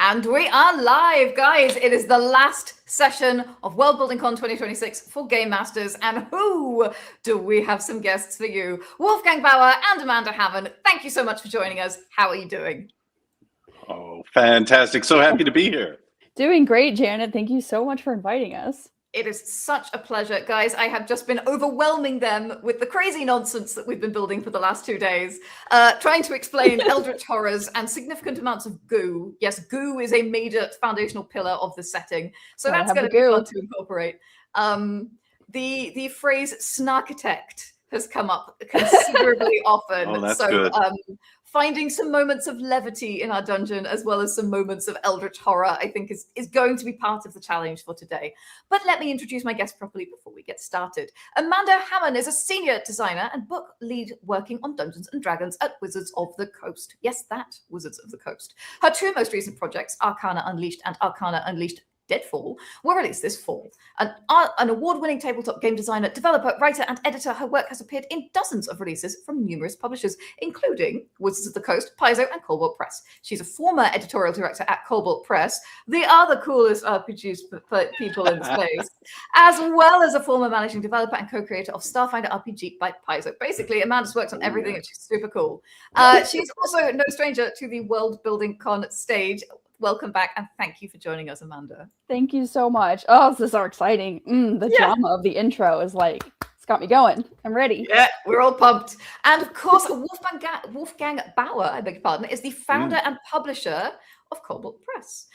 And we are live, guys. It is the last session of World Building Con 2026 for Game Masters. And who do we have some guests for you? Wolfgang Baur and Amanda Hamon. Thank you so much for joining us. How are you doing? Oh, fantastic. So happy to be here. Doing great, Janet. Thank you so much for inviting us. It is such a pleasure, guys. I have just been overwhelming them with the crazy nonsense that we've been building for the last 2 days, trying to explain eldritch horrors and significant amounts of goo. Yes, goo is a major foundational pillar of the setting, so that's going to be fun to incorporate. The phrase snarkitect has come up considerably often. Oh, that's so good. Finding some moments of levity in our dungeon, as well as some moments of eldritch horror, I think is going to be part of the challenge for today. But let me introduce my guest properly before we get started. Amanda Hamon is a senior designer and book lead working on Dungeons & Dragons at Wizards of the Coast. Yes, that, Wizards of the Coast. Her two most recent projects, Arcana Unleashed and Arcana Unleashed Deadfall, were released this fall. An award-winning tabletop game designer, developer, writer, and editor, her work has appeared in dozens of releases from numerous publishers, including Wizards of the Coast, Paizo, and Kobold Press. She's a former editorial director at Kobold Press, the other coolest RPG people in space, as well as a former managing developer and co-creator of Starfinder RPG by Paizo. Basically, Amanda's worked on everything, and she's super cool. She's also no stranger to the World Building Con stage. Welcome back, and thank you for joining us, Amanda. Thank you so much. Oh, this is so exciting. The drama of the intro is like, it's got me going. I'm ready. Yeah, we're all pumped. And of course, Wolfgang Baur, I beg your pardon, is the founder and publisher of Kobold Press,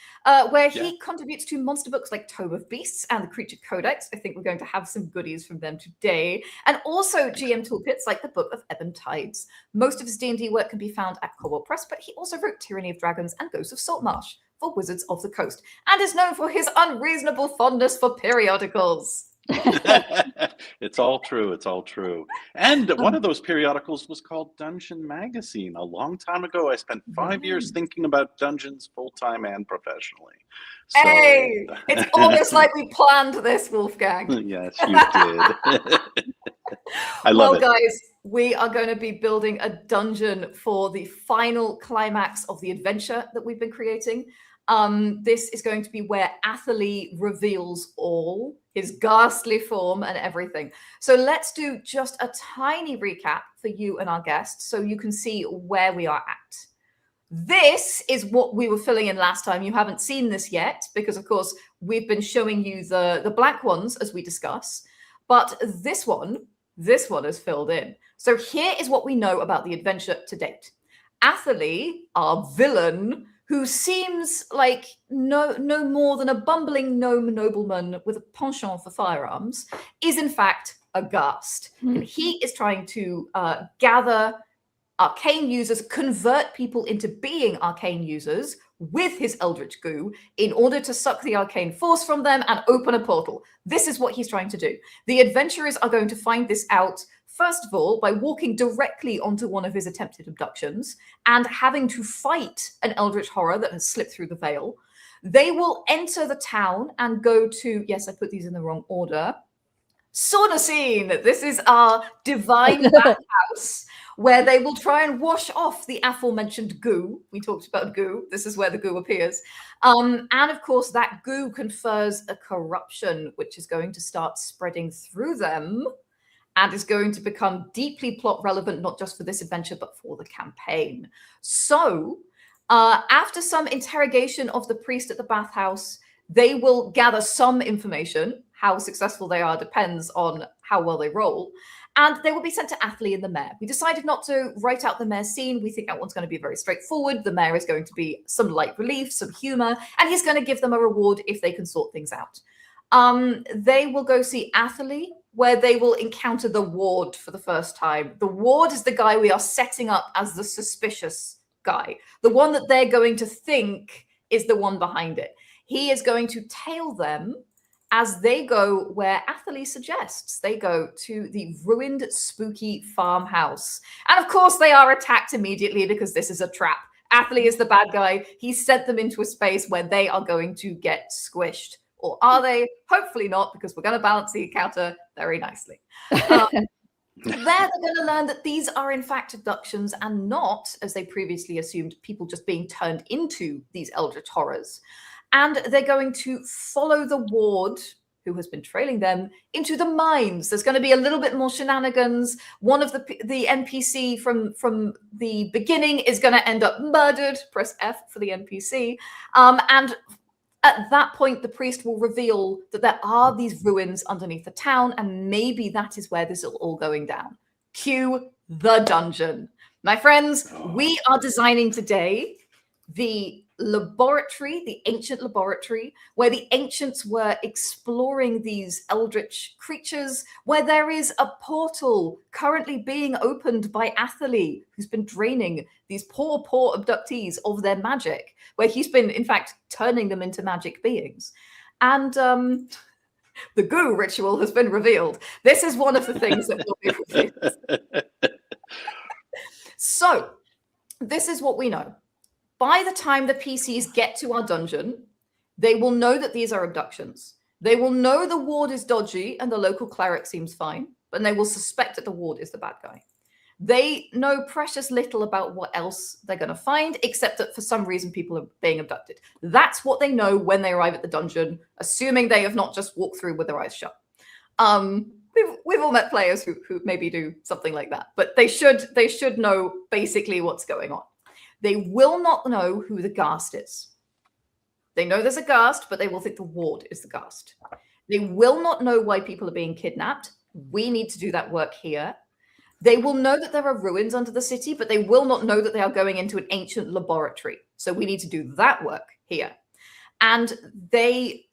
where he contributes to monster books like Tome of Beasts and the Creature Codex. I think we're going to have some goodies from them today. And also GM toolkits like the Book of Ebon Tides. Most of his D&D work can be found at Kobold Press, but he also wrote Tyranny of Dragons and Ghosts of Saltmarsh for Wizards of the Coast, and is known for his unreasonable fondness for periodicals. It's all true. It's all true. And one of those periodicals was called Dungeon Magazine. A long time ago, I spent 5 years thinking about dungeons full-time and professionally. So... Hey, it's almost like we planned this, Wolfgang. Yes, you did. I love it. Well, guys, we are going to be building a dungeon for the final climax of the adventure that we've been creating. This is going to be where Athalie reveals all, his ghastly form and everything. So let's do just a tiny recap for you and our guests so you can see where we are at. This is what we were filling in last time. You haven't seen this yet because, of course, we've been showing you the black ones as we discuss. But this one is filled in. So here is what we know about the adventure to date. Athalie, our villain, who seems like no more than a bumbling gnome nobleman with a penchant for firearms, is in fact aghast. And he is trying to gather arcane users, convert people into being arcane users with his eldritch goo in order to suck the arcane force from them and open a portal. This is what he's trying to do. The adventurers are going to find this out, first of all, by walking directly onto one of his attempted abductions and having to fight an eldritch horror that has slipped through the veil. They will enter the town and go to, yes, I put these in the wrong order, sauna scene. This is our divine bathhouse, where they will try and wash off the aforementioned goo. We talked about goo. This is where the goo appears. And of course, that goo confers a corruption, which is going to start spreading through them and is going to become deeply plot relevant, not just for this adventure, but for the campaign. So after some interrogation of the priest at the bathhouse, they will gather some information. How successful they are depends on how well they roll. And they will be sent to Athalie and the mayor. We decided not to write out the mayor's scene. We think that one's going to be very straightforward. The mayor is going to be some light relief, some humor, and he's going to give them a reward if they can sort things out. They will go see Athalie, where they will encounter the ward for the first time. The ward is the guy we are setting up as the suspicious guy, the one that they're going to think is the one behind it. He is going to tail them as they go where Athalie suggests. They go to the ruined, spooky farmhouse. And of course, they are attacked immediately because this is a trap. Athalie is the bad guy. He sent them into a space where they are going to get squished. Or are they? Hopefully not, because we're going to balance the encounter very nicely. There they're going to learn that these are in fact abductions and not, as they previously assumed, people just being turned into these eldritch horrors. And they're going to follow the ward who has been trailing them into the mines. There's going to be a little bit more shenanigans. One of the NPC from the beginning is going to end up murdered. Press F for the NPC. And at that point, the priest will reveal that there are these ruins underneath the town, and maybe that is where this is all going down. Cue the dungeon. My friends, we are designing today the laboratory, the ancient laboratory, where the ancients were exploring these eldritch creatures, where there is a portal currently being opened by Athalie, who's been draining these poor abductees of their magic, where he's been, in fact, turning them into magic beings. And the goo ritual has been revealed. This is one of the things that will be revealed. So, this is what we know. By the time the PCs get to our dungeon, they will know that these are abductions. They will know the ward is dodgy and the local cleric seems fine, but they will suspect that the ward is the bad guy. They know precious little about what else they're going to find, except that for some reason people are being abducted. That's what they know when they arrive at the dungeon, assuming they have not just walked through with their eyes shut. We've all met players who maybe do something like that, but they should know basically what's going on. They will not know who the ghast is. They know there's a ghast, but they will think the ward is the ghast. They will not know why people are being kidnapped. We need to do that work here. They will know that there are ruins under the city, but they will not know that they are going into an ancient laboratory. So we need to do that work here. And they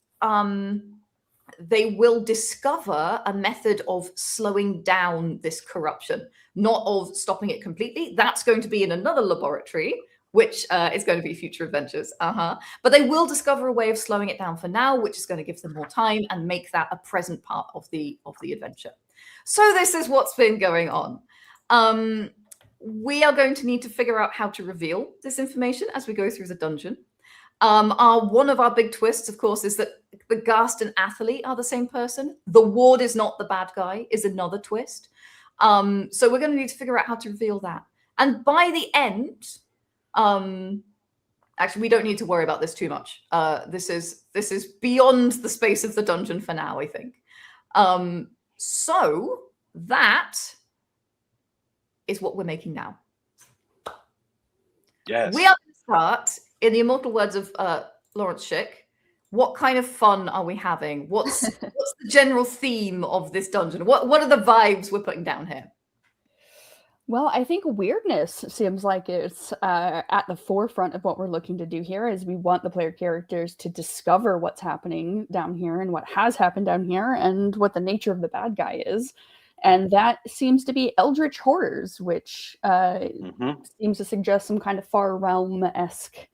will discover a method of slowing down this corruption, not of stopping it completely. That's going to be in another laboratory, which is going to be future adventures. But they will discover a way of slowing it down for now, which is going to give them more time and make that a present part of the adventure. So this is what's been going on. We are going to need to figure out how to reveal this information as we go through the dungeon. One of our big twists, of course, is that the ghast and Athalie are the same person. The ward is not the bad guy, is another twist. So we're going to need to figure out how to reveal that. And by the end, actually, we don't need to worry about this too much. This is beyond the space of the dungeon for now, I think. So that is what we're making now. Yes. We are going to start, in the immortal words of Lawrence Schick, what kind of fun are we having? What's the general theme of this dungeon? What are the vibes we're putting down here? Well, I think weirdness seems like it's at the forefront of what we're looking to do here, is we want the player characters to discover what's happening down here and what has happened down here and what the nature of the bad guy is. And that seems to be eldritch horrors, which seems to suggest some kind of far realm-esque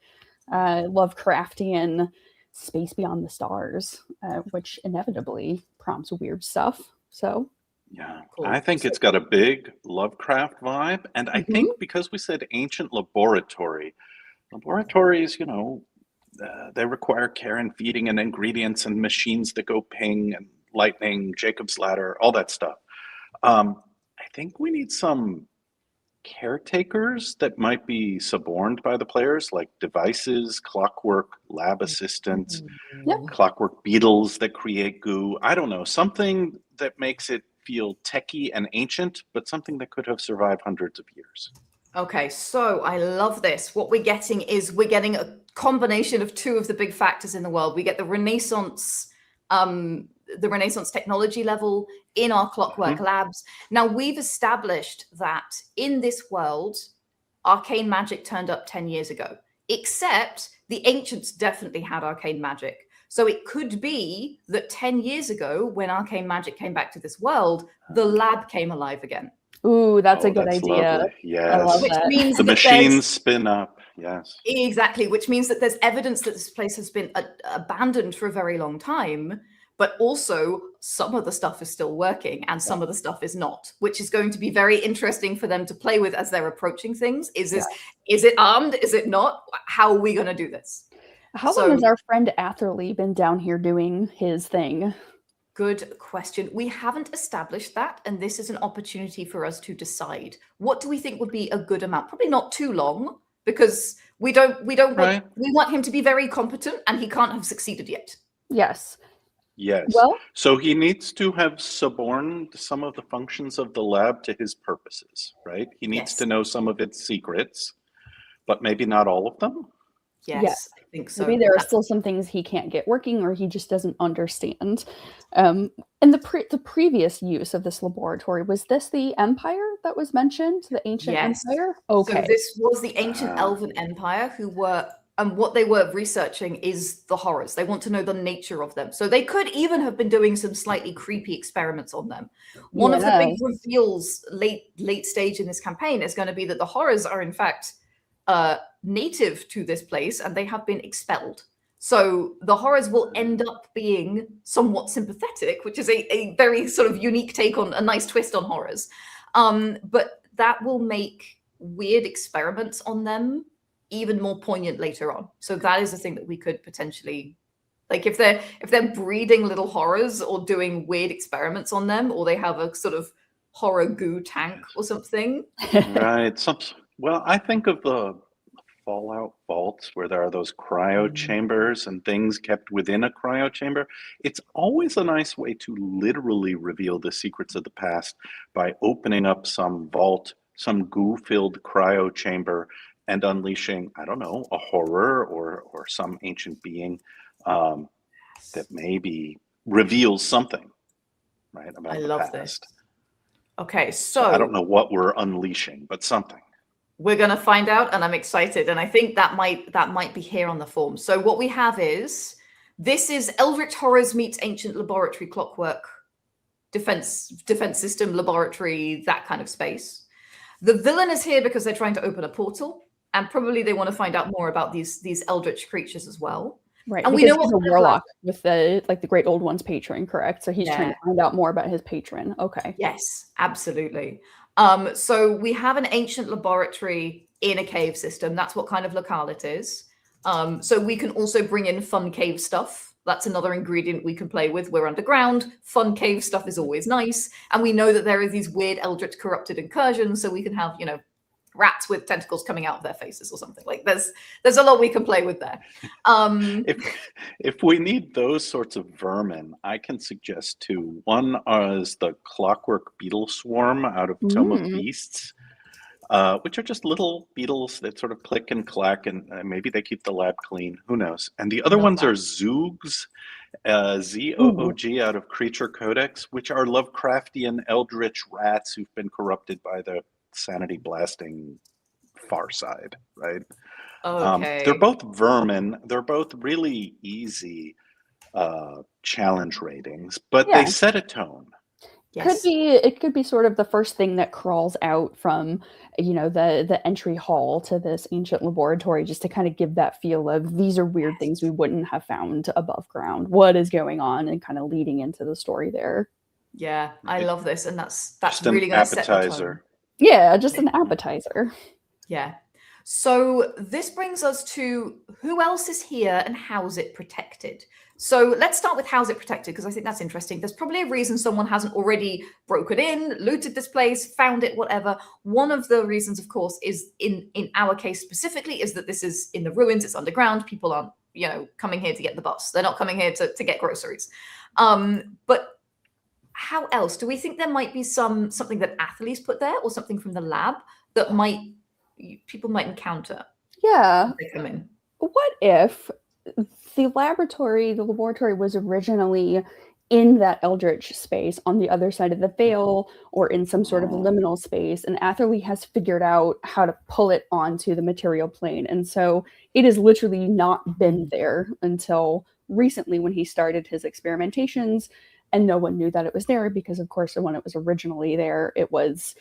Lovecraftian space beyond the stars, which inevitably prompts weird stuff. So yeah, cool. I think it's got a big Lovecraft vibe. And I think because we said ancient laboratories, they require care and feeding and ingredients and machines that go ping and lightning, Jacob's ladder, all that stuff. I think we need some caretakers that might be suborned by the players, like devices, clockwork lab assistants, clockwork beetles that create goo. I don't know, something that makes it feel techie and ancient, but something that could have survived hundreds of years. Okay, so I love this. What we're getting a combination of two of the big factors in the world. We get the Renaissance technology level in our clockwork labs. Now, we've established that in this world, arcane magic turned up 10 years ago, except the ancients definitely had arcane magic. So it could be that 10 years ago, when arcane magic came back to this world, the lab came alive again. Ooh, that's a good idea. Lovely. Yes. Which means the machines spin up. Yes. Exactly, which means that there's evidence that this place has been abandoned for a very long time, but also some of the stuff is still working and some of the stuff is not, which is going to be very interesting for them to play with as they're approaching things. Is it armed? Is it not? How are we going to do this? How long has our friend Atherley been down here doing his thing? good question. We haven't established that, and this is an opportunity for us to decide. What do we think would be a good amount? Probably not too long, because we want him to be very competent, and he can't have succeeded yet. Yes. Yes. Well, so he needs to have suborned some of the functions of the lab to his purposes, right? He needs to know some of its secrets, but maybe not all of them. Yes, I think so. Maybe there are still some things he can't get working, or he just doesn't understand. And the previous use of this laboratory, was this the Empire that was mentioned? The ancient Empire? Okay. So this was the ancient Elven Empire, who were, and what they were researching is the horrors. They want to know the nature of them. So they could even have been doing some slightly creepy experiments on them. One of the big reveals late stage in this campaign is going to be that the horrors are in fact native to this place, and they have been expelled. So the horrors will end up being somewhat sympathetic, which is a very sort of unique take on a nice twist on horrors. But that will make weird experiments on them even more poignant later on. So that is a thing that we could potentially, like, if they're breeding little horrors or doing weird experiments on them, or they have a sort of horror goo tank or something. Right. Well, I think of the Fallout vaults where there are those cryo chambers and things kept within a cryo chamber. It's always a nice way to literally reveal the secrets of the past by opening up some vault, some goo-filled cryo chamber, and unleashing, I don't know, a horror or some ancient being that maybe reveals something, right, about I the love past. this. Okay, so I don't know what we're unleashing, but something. We're going to find out, and I'm excited. And I think that might be here on the form. So what we have is, this is Eldritch Horrors meets Ancient Laboratory Clockwork, defense system, laboratory, that kind of space. The villain is here because they're trying to open a portal, and probably they want to find out more about these eldritch creatures as well. Right, and because we know he's a warlock with the Great Old One's patron, correct? So he's trying to find out more about his patron. Okay. Yes, absolutely. So we have an ancient laboratory in a cave system. That's what kind of locale it is. So we can also bring in fun cave stuff. That's another ingredient we can play with. We're underground. Fun cave stuff is always nice. And we know that there are these weird eldritch corrupted incursions. So we can have, rats with tentacles coming out of their faces or something. Like there's a lot we can play with there. If we need those sorts of vermin, I can suggest two. One is the clockwork beetle swarm out of Tome of Beasts, which are just little beetles that sort of click and clack, and maybe they keep the lab clean. Who knows? And the other ones are Zoogs, Z-O-O-G, out of Creature Codex, which are Lovecraftian eldritch rats who've been corrupted by the sanity blasting far side, right? Okay. They're both vermin. They're both really easy challenge ratings, but they set a tone. Yes. It could be sort of the first thing that crawls out from, the entry hall to this ancient laboratory, just to kind of give that feel of, these are weird things we wouldn't have found above ground. What is going on, and kind of leading into the story there. Yeah, I love this, and that's just really going to set the tone. appetizer. Yeah, just an appetizer. Yeah. So this brings us to who else is here and how's it protected? So let's start with how's it protected, because I think that's interesting. There's probably a reason someone hasn't already broken in, looted this place, found it, whatever. One of the reasons, of course, is in our case specifically, is that this is in the ruins, it's underground. People aren't, coming here to get the bus. They're not coming here to get groceries. But how else? Do we think there might be something that Athelie's put there, or something from the lab that people might encounter? Yeah. They come in. What if the laboratory was originally in that eldritch space on the other side of the veil, or in some sort of liminal space, and Atherley has figured out how to pull it onto the material plane, and so it has literally not been there until recently when he started his experimentations, and no one knew that it was there, because of course when it was originally there, it was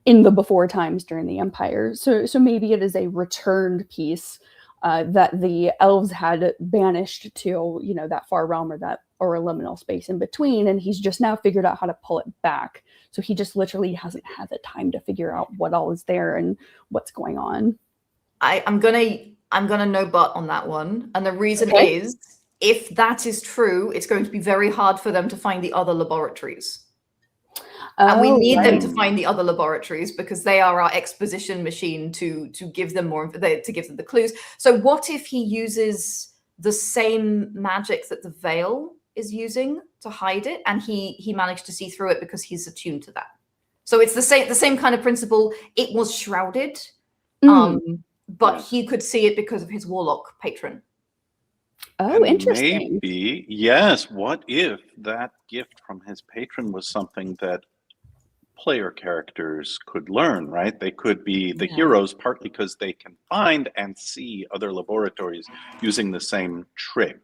in the before times during the Empire. So maybe it is a returned piece that the elves had banished to, that far realm, or a liminal space in between, and he's just now figured out how to pull it back. So he just literally hasn't had the time to figure out what all is there and what's going on. I'm gonna no butt on that one, and the reason is if that is true, it's going to be very hard for them to find the other laboratories. And we need them to find the other laboratories because they are our exposition machine to give them more, to give them the clues. So what if he uses the same magic that the veil is using to hide it, and he managed to see through it because he's attuned to that? So it's the same kind of principle. It was shrouded, but he could see it because of his warlock patron. Oh, And interesting. maybe, yes, what if that gift from his patron was something that player characters could learn, right? They could be the heroes partly because they can find and see other laboratories using the same trick.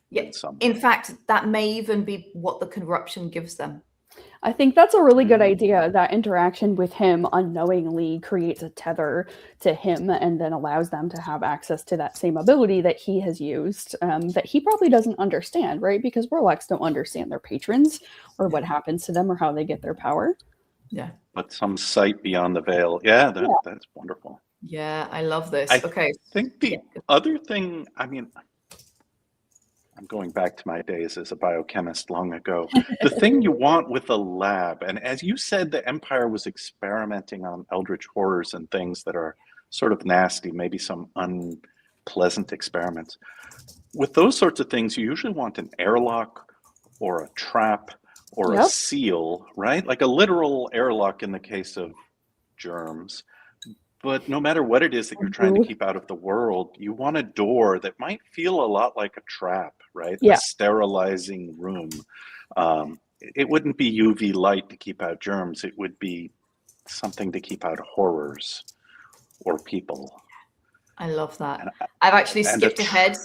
Yeah. In fact, that may even be what the corruption gives them. I think that's a really good idea. That interaction with him unknowingly creates a tether to him and then allows them to have access to that same ability that he has used, that he probably doesn't understand, right? Because warlocks don't understand their patrons or what happens to them or how they get their power. Yeah. But some sight beyond the veil. Yeah, that's wonderful. Yeah, I love this. I okay. think the other thing, I mean, I'm going back to my days as a biochemist long ago. The thing you want with a lab, and as you said, the Empire was experimenting on eldritch horrors and things that are sort of nasty, maybe some unpleasant experiments. With those sorts of things, you usually want an airlock or a trap or a seal, right? Like a literal airlock in the case of germs. But no matter what it is that you're trying to keep out of the world, you want a door that might feel a lot like a trap, right? Yeah. A sterilizing room. It wouldn't be UV light to keep out germs. It would be something to keep out horrors or people. I love that. I've actually skipped ahead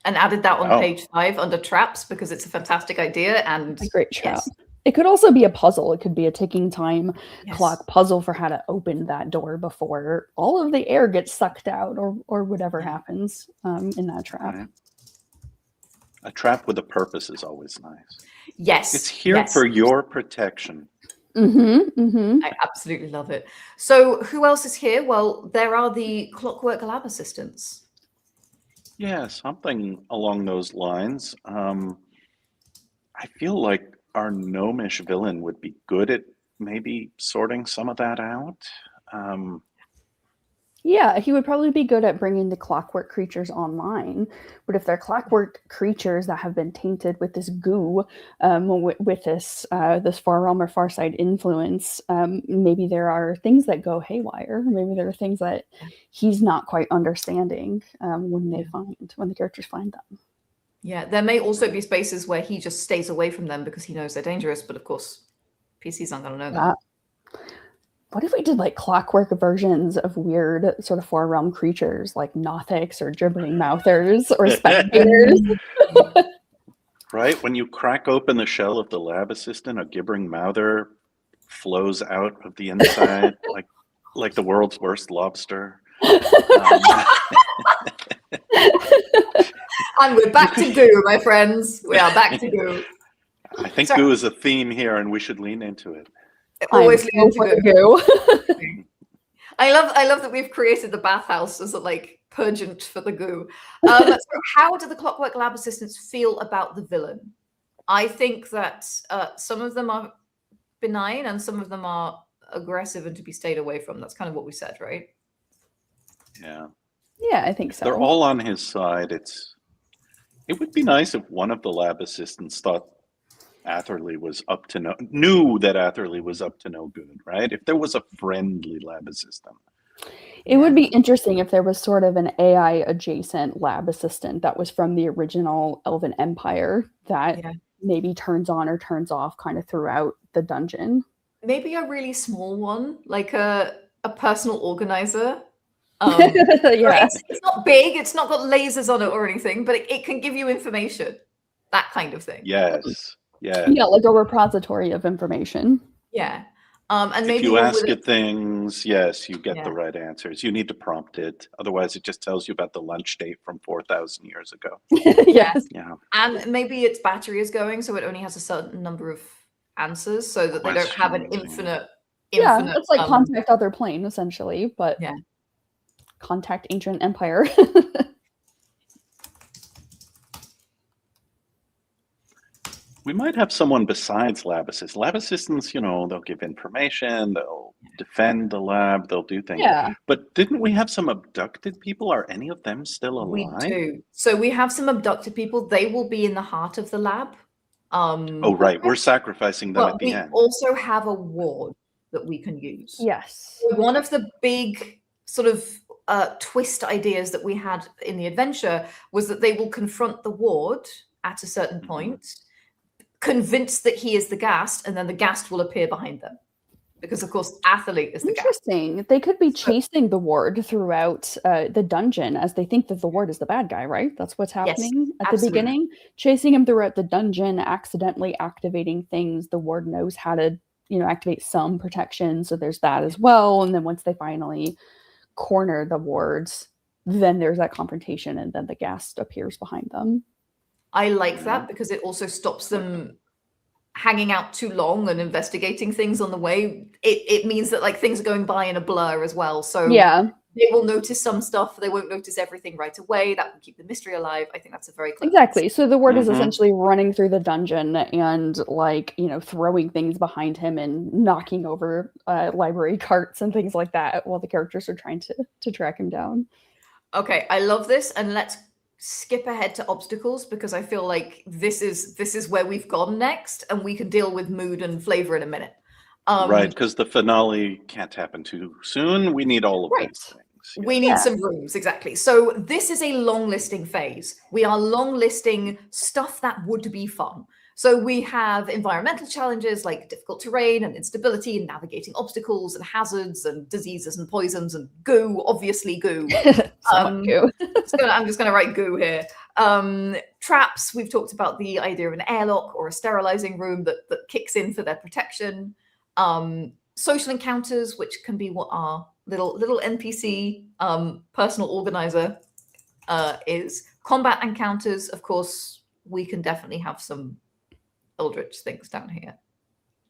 and added that on page 5 under traps because it's a fantastic idea and a great trap. It could also be a puzzle. It could be a ticking time clock puzzle for how to open that door before all of the air gets sucked out or whatever happens in that trap. Right. A trap with a purpose is always nice. Yes. It's here for your protection. I absolutely love it. So who else is here? Well, there are the Clockwork Lab assistants. Yeah, something along those lines. I feel like our gnomish villain would be good at maybe sorting some of that out. Yeah, he would probably be good at bringing the clockwork creatures online. But if they're clockwork creatures that have been tainted with this goo, with this far realm or far side influence, maybe there are things that go haywire. Maybe there are things that he's not quite understanding when the characters find them. Yeah, there may also be spaces where he just stays away from them because he knows they're dangerous. But of course, PCs aren't going to know that. What if we did like clockwork versions of weird sort of far realm creatures like Nothics or gibbering mouthers or spectators? Right? When you crack open the shell of the lab assistant, a gibbering mouther flows out of the inside like the world's worst lobster. And we're back to goo, my friends. We are back to goo. I think goo is a theme here, and we should lean into it. Always lean into goo. I love that we've created the bathhouse as a purgant for the goo. So how do the Clockwork Lab assistants feel about the villain? I think that some of them are benign and some of them are aggressive and to be stayed away from. That's kind of what we said, right? Yeah. Yeah, I think so. They're all on his side. It would be nice if one of the lab assistants thought Atherley was knew that Atherley was up to no good, right? If there was a friendly lab assistant. It would be interesting if there was sort of an AI adjacent lab assistant that was from the original Elven Empire that maybe turns on or turns off kind of throughout the dungeon. Maybe a really small one, like a personal organizer. It's not big, it's not got lasers on it or anything, but it can give you information, that kind of thing. Yes. Yeah, like a repository of information. Yeah. And maybe if you ask it things, yes, you get the right answers. You need to prompt it. Otherwise, it just tells you about the lunch date from 4,000 years ago. Yes. Yeah. And maybe its battery is going, so it only has a certain number of answers so that they don't have an infinite. It's like contact other plane, essentially, but contact ancient empire. We might have someone besides lab assistants. Lab assistants, they'll give information, they'll defend the lab, they'll do things. Yeah. But didn't we have some abducted people? Are any of them still We alive? do. So we have some abducted people. They will be in the heart of the lab. Oh, right. We're sacrificing them at the end. We also have a ward that we can use. Yes. So one of the big sort of twist ideas that we had in the adventure was that they will confront the ward at a certain point, convinced that he is the Ghast, and then the Ghast will appear behind them. Because, of course, Athalie is the Ghast. Interesting. They could be chasing the ward throughout the dungeon as they think that the ward is the bad guy, right? That's what's happening at the beginning. Chasing him throughout the dungeon, accidentally activating things. The ward knows how to, activate some protection. So there's that as well. And then once they finally corner the wards, then there's that confrontation, and then the Ghast appears behind them. I like that because it also stops them hanging out too long and investigating things on the way. It means that things are going by in a blur as well. So they will notice some stuff. They won't notice everything right away. That will keep the mystery alive. I think that's a very clever Exactly. So the ward is essentially running through the dungeon and throwing things behind him and knocking over library carts and things like that while the characters are trying to track him down. Okay, I love this, and let's skip ahead to obstacles because I feel like this is where we've gone next, and we can deal with mood and flavor in a minute. Right, because the finale can't happen too soon. We need all of these things. We need some rooms, exactly. So this is a long listing phase. We are long listing stuff that would be fun. So we have environmental challenges like difficult terrain and instability and navigating obstacles and hazards and diseases and poisons and goo, obviously goo. Goo. I'm just going to write goo here. Traps, we've talked about the idea of an airlock or a sterilizing room that kicks in for their protection. Social encounters, which can be what our little NPC personal organizer is. Combat encounters, of course, we can definitely have some eldritch things down here.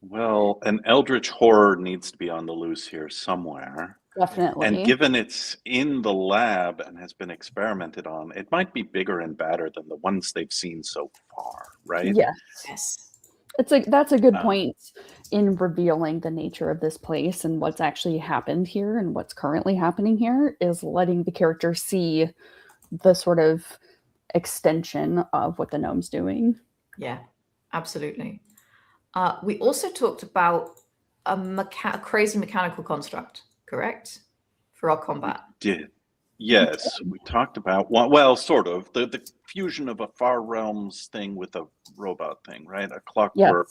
Well, an eldritch horror needs to be on the loose here somewhere. Definitely. And given it's in the lab and has been experimented on, it might be bigger and badder than the ones they've seen so far, right? Yes. That's a good point in revealing the nature of this place and what's actually happened here and what's currently happening here is letting the character see the sort of extension of what the gnome's doing. Yeah, absolutely. We also talked about a crazy mechanical construct, correct? For our combat. Did. Yes, we talked about, well, sort of, the fusion of a Far Realms thing with a robot thing, right? A clockwork,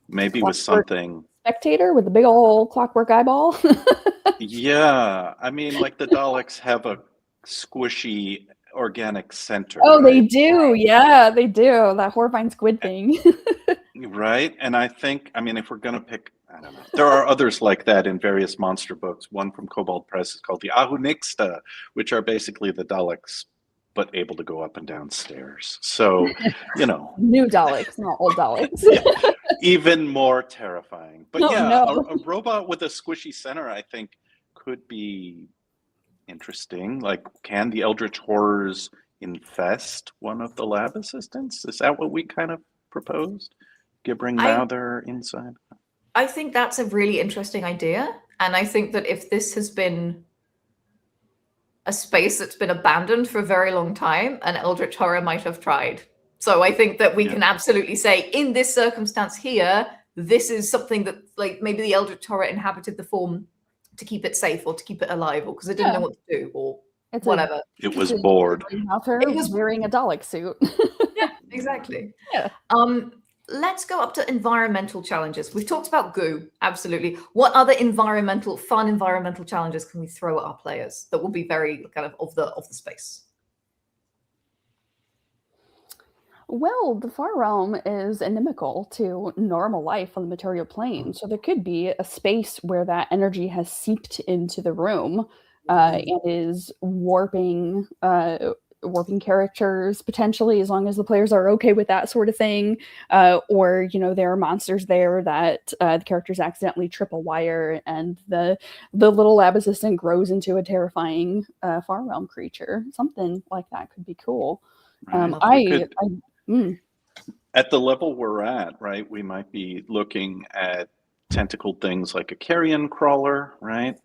maybe with something. Spectator with a big old clockwork eyeball. Yeah, I mean, like the Daleks have a squishy organic center. Oh, right? they do. Yeah, they do. That horrifying squid thing. Right. And I think, if we're going to pick, I don't know, there are others like that in various monster books. One from Kobold Press is called the Ahunixta, which are basically the Daleks, but able to go up and down stairs. So, New Daleks, not old Daleks. even more terrifying. But a robot with a squishy center, I think, could be interesting. Like, can the eldritch horrors infest one of the lab assistants? Is that what we kind of proposed? Bring now their inside? I think that's a really interesting idea. And I think that if this has been a space that's been abandoned for a very long time, an eldritch horror might have tried. So I think that we can absolutely say, in this circumstance here, this is something that, maybe the eldritch horror inhabited the form to keep it safe or to keep it alive, or because it didn't know what to do, or whatever. It was bored. It was wearing a Dalek suit. Yeah, exactly. Yeah. Let's go up to environmental challenges. We've talked about goo, absolutely. What other fun environmental challenges can we throw at our players that will be very kind of the space? Well, the Far Realm is inimical to normal life on the material plane. So there could be a space where that energy has seeped into the room and is warping characters potentially, as long as the players are okay with that sort of thing. Or, there are monsters there that the characters accidentally trip a wire and the little lab assistant grows into a terrifying Far Realm creature. Something like that could be cool. Right. at the level we're at, right, we might be looking at tentacled things like a carrion crawler, right?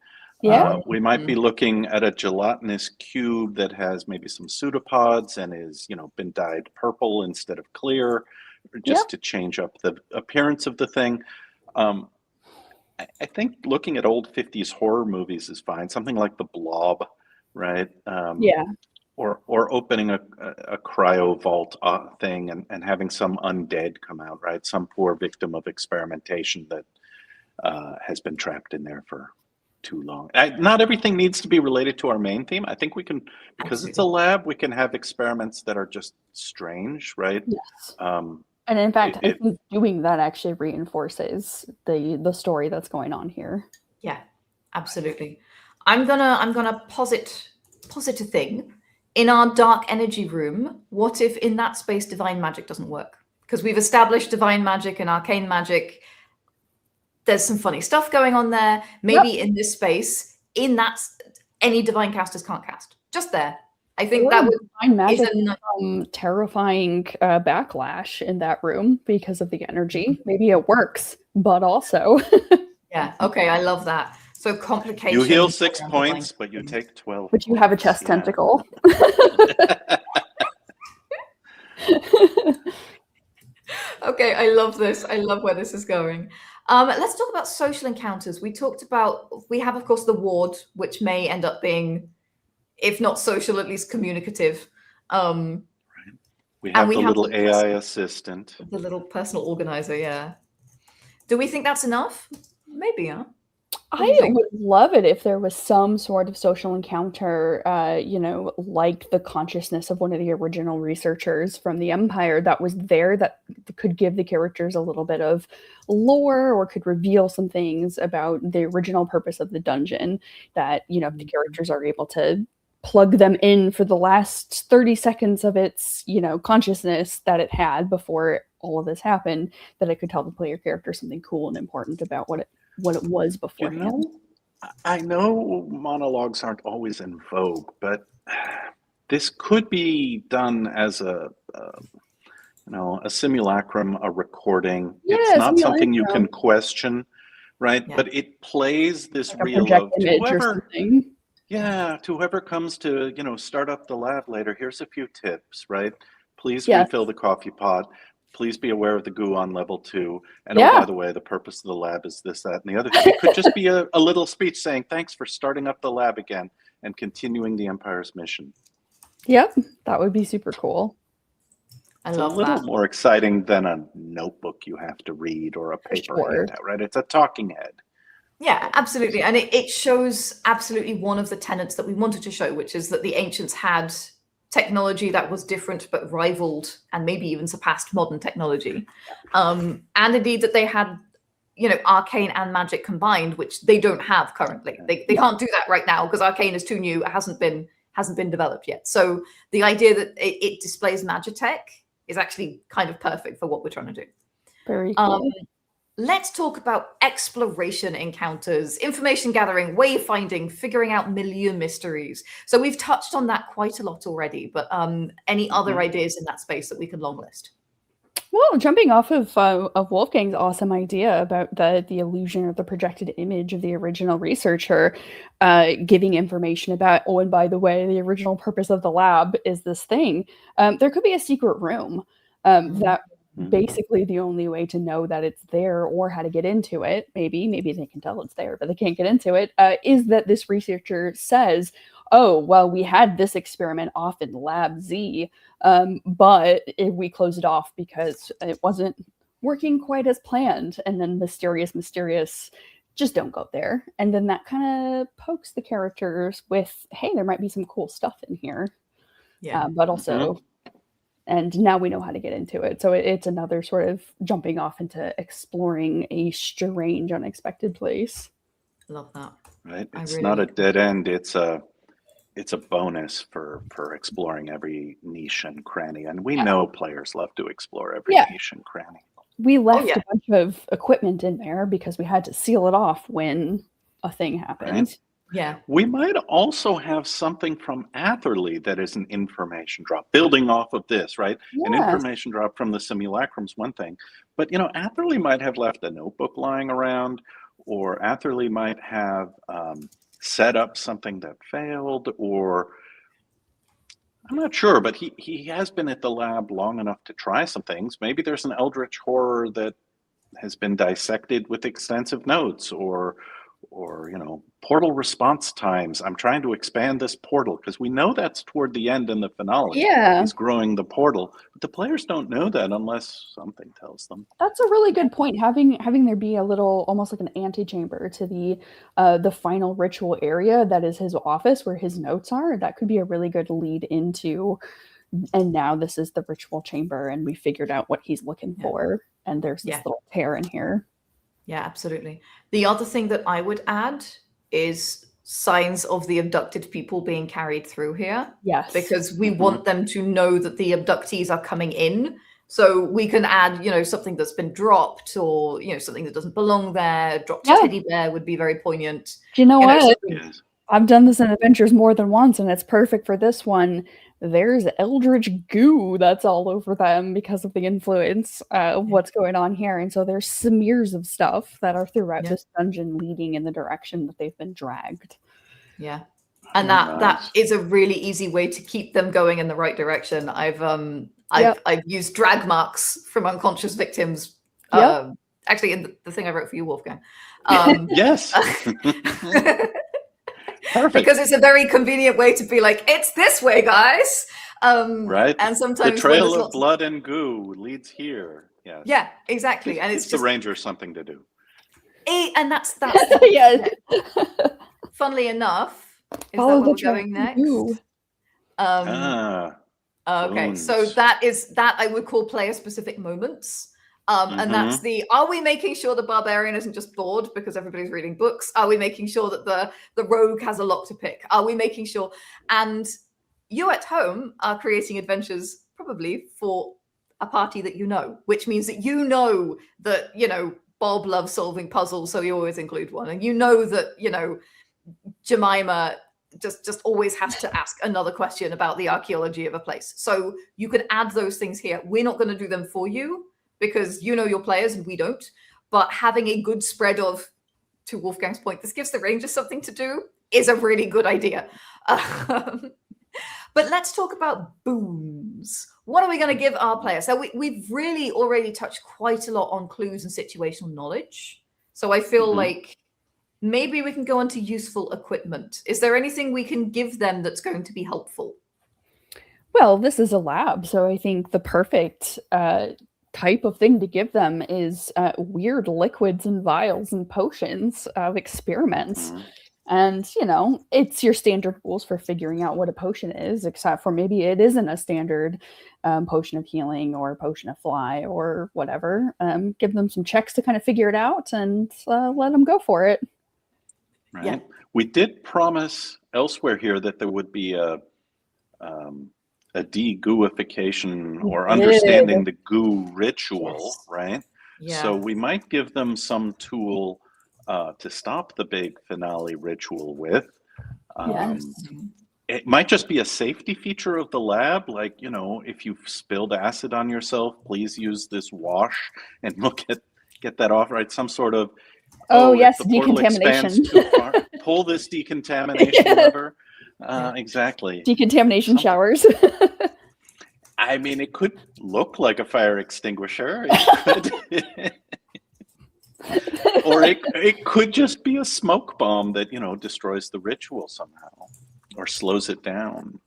Yeah. We might be looking at a gelatinous cube that has maybe some pseudopods and is, been dyed purple instead of clear, just to change up the appearance of the thing. I think looking at old 50s horror movies is fine. Something like The Blob, right? Yeah. Or opening a cryo vault thing and having some undead come out, right? Some poor victim of experimentation that has been trapped in there for too long. Not everything needs to be related to our main theme. I think we can, because it's a lab, we can have experiments that are just strange, right? Yes. And in fact, I think doing that actually reinforces the story that's going on here. Yeah, absolutely. I'm gonna posit a thing. In our dark energy room, what if in that space divine magic doesn't work? Because we've established divine magic and arcane magic. There's some funny stuff going on there. Maybe in this space, any divine casters can't cast. Just there. I think that would divine magic terrifying backlash in that room because of the energy. Maybe it works, but also. Yeah. Okay. I love that. So complication. You heal 6 points, but you take 12. But you have a chest tentacle. Okay, I love this. I love where this is going. Let's talk about social encounters. We have, of course, the ward, which may end up being, if not social, at least communicative. Right. We have the little AI assistant. The little personal organizer, yeah. Do we think that's enough? Maybe, huh? I would love it if there was some sort of social encounter, like the consciousness of one of the original researchers from the Empire that was there that could give the characters a little bit of lore or could reveal some things about the original purpose of the dungeon that, the characters are able to plug them in for the last 30 seconds of its, consciousness that it had before all of this happened, that it could tell the player character something cool and important about what it was beforehand. I know monologues aren't always in vogue, but this could be done as a simulacrum, a recording. Yeah, it's not something you can question, right? Yeah. But it plays this like reel of to whoever comes to, start up the lab later. Here's a few tips, right? Please refill the coffee pot. Please be aware of the goo on level 2. And oh, by the way, the purpose of the lab is this, that, and the other thing. It could just be a little speech saying, thanks for starting up the lab again and continuing the Empire's mission. Yep, that would be super cool. I love that. It's a little more exciting than a notebook you have to read or a paper handout, right? It's a talking head. Yeah, absolutely. And it shows absolutely one of the tenets that we wanted to show, which is that the ancients had technology that was different but rivaled and maybe even surpassed modern technology, and indeed that they had arcane and magic combined, which they don't have currently. They can't do that right now because arcane is too new. It hasn't been developed yet. So the idea that it displays magitech is actually kind of perfect for what we're trying to do. Very cool. Let's talk about exploration encounters, information gathering, wayfinding, figuring out milieu mysteries. So we've touched on that quite a lot already, but any other ideas in that space that we can long list? Well, jumping off of Wolfgang's awesome idea about the illusion or the projected image of the original researcher, giving information about, oh, and by the way, the original purpose of the lab is this thing. There could be a secret room that basically the only way to know that it's there or how to get into it, maybe they can tell it's there, but they can't get into it, is that this researcher says, oh, well, we had this experiment off in Lab Z, but we closed it off because it wasn't working quite as planned. And then mysterious, just don't go there. And then that kind of pokes the characters with, hey, there might be some cool stuff in here. Yeah. But also... And now we know how to get into it. So it's another sort of jumping off into exploring a strange, unexpected place. Love that. Right. It's not a dead end. It's a bonus for exploring every niche and cranny. And we know players love to explore every niche and cranny. We left a bunch of equipment in there because we had to seal it off when a thing happened. Yeah. We might also have something from Atherley that is an information drop, building off of this, right? An Yes. information drop from the simulacrum's one thing, but Atherley might have left a notebook lying around, or Atherley might have set up something that failed, or I'm not sure, but he has been at the lab long enough to try some things. Maybe there's an eldritch horror that has been dissected with extensive notes, or portal response times. I'm trying to expand this portal because we know that's toward the end in the finale. Yeah. He's growing the portal, but the players don't know that unless something tells them. That's a really good point. Having there be a little, almost like an antechamber to the final ritual area that is his office where his notes are. That could be a really good lead into, and now this is the ritual chamber, and we figured out what he's looking for. And there's this little tear in here. Yeah, absolutely. The other thing that I would add is signs of the abducted people being carried through here. Yes. Because we want them to know that the abductees are coming in. So we can add, something that's been dropped, or, something that doesn't belong there. Dropped teddy bear would be very poignant. Do you know what? Yes. I've done this in adventures more than once, and it's perfect for this one. There's eldritch goo that's all over them because of the influence of what's going on here. And so there's smears of stuff that are throughout this dungeon leading in the direction that they've been dragged. Yeah. And that is a really easy way to keep them going in the right direction. I've used drag marks from unconscious victims. Actually, in the thing I wrote for you, Wolfgang. Yes. Perfect. Because it's a very convenient way to be like, it's this way, guys. Right. And sometimes the trail of blood and goo leads here. Yes. Yeah, exactly. And it's the just ranger something to do. And that's yeah. Funnily enough, is Follow that where the we're going next? Okay, Boons. so that I would call player specific moments. And that's are we making sure the barbarian isn't just bored because everybody's reading books? Are we making sure that the rogue has a lock to pick? Are we making sure? And you at home are creating adventures probably for a party that which means that that, Bob loves solving puzzles, so you always include one. And that, Jemima just always has to ask another question about the archaeology of a place. So you can add those things here. We're not going to do them for you, because your players and we don't, but having a good spread of, to Wolfgang's point, this gives the rangers something to do, is a really good idea. But let's talk about Boons. What are we going to give our players? So we've really already touched quite a lot on clues and situational knowledge. So I feel like maybe we can go on to useful equipment. Is there anything we can give them that's going to be helpful? Well, this is a lab, so I think the perfect type of thing to give them is weird liquids and vials and potions of experiments. And, it's your standard rules for figuring out what a potion is, except for maybe it isn't a standard potion of healing or potion of fly or whatever. Give them some checks to kind of figure it out and let them go for it. Right. Yeah. We did promise elsewhere here that there would be a de-gooification or understanding the goo ritual, right? Yeah. So we might give them some tool to stop the big finale ritual with. It might just be a safety feature of the lab, like, if you've spilled acid on yourself, please use this wash and we'll get that off, right? Some sort of yes, if the portal decontamination. expands too far, pull this decontamination lever. Exactly. Decontamination showers. I mean, it could look like a fire extinguisher. It could, or it could just be a smoke bomb that destroys the ritual somehow, or slows it down.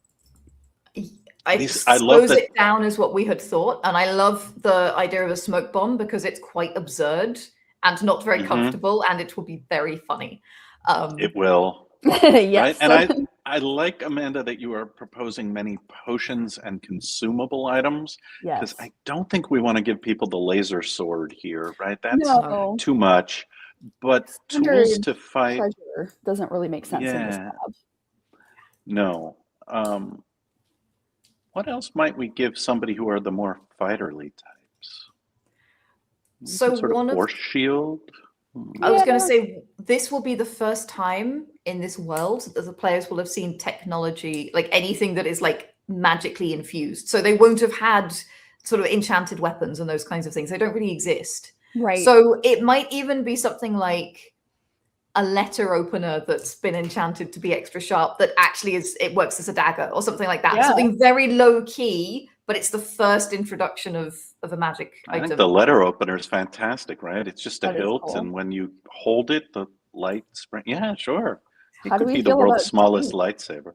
Slows it down is what we had thought, and I love the idea of a smoke bomb because it's quite absurd and not very comfortable, and it will be very funny. It will. Yes. Right? And I like, Amanda, that you are proposing many potions and consumable items, because I don't think we want to give people the laser sword here, right? That's too much. But tools to fight doesn't really make sense in this lab. No. What else might we give somebody who are the more fighterly types? So sort of force shield. I was going to say, this will be the first time in this world that the players will have seen technology, like anything that is like magically infused. So they won't have had sort of enchanted weapons and those kinds of things. They don't really exist. Right. So it might even be something like a letter opener that's been enchanted to be extra sharp that actually it works as a dagger or something like that. Yeah. Something very low key, but it's the first introduction of a magic item. I think the letter opener is fantastic, right? It's just a That is hilt, cool. and when you hold it, the light spring. Yeah, sure. It How do could we be the feel world's about smallest lightsaber.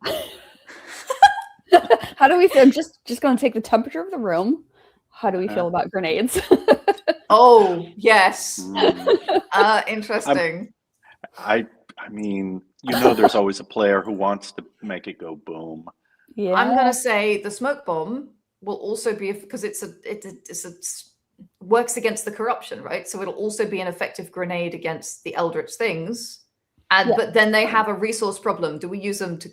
How do we feel? Just going to take the temperature of the room. How do we feel about grenades? Oh, yes. Mm. Interesting. I mean, there's always a player who wants to make it go boom. Yeah. I'm going to say the smoke bomb will also be, because it works against the corruption, right? So it'll also be an effective grenade against the eldritch things. And but then they have a resource problem. Do we use them to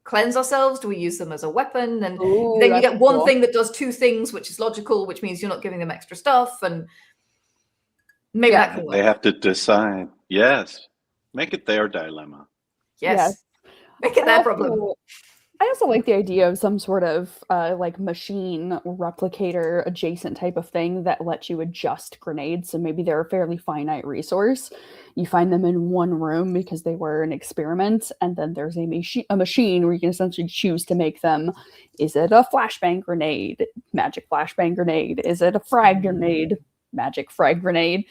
cleanse ourselves? Do we use them as a weapon? And then you get one thing that does two things, which is logical, which means you're not giving them extra stuff. And maybe that can work. They have to decide. Yes. Make it their dilemma. Yes. Make it their problem. I also like the idea of some sort of like machine replicator adjacent type of thing that lets you adjust grenades. So maybe they're a fairly finite resource. You find them in one room because they were an experiment, and then there's a machine where you can essentially choose to make them. Is it a flashbang grenade? Magic flashbang grenade. Is it a frag grenade? Magic frag grenade.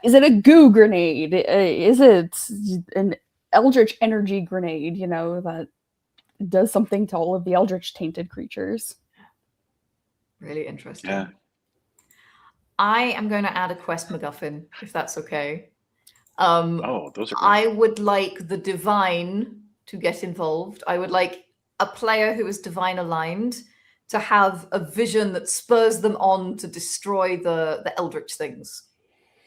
Is it a goo grenade? Is it an eldritch energy grenade? That does something to all of the eldritch tainted creatures. Really interesting. Yeah. I am going to add a quest MacGuffin, if that's okay. Those are great. I would like the divine to get involved. I would like a player who is divine aligned to have a vision that spurs them on to destroy the eldritch things.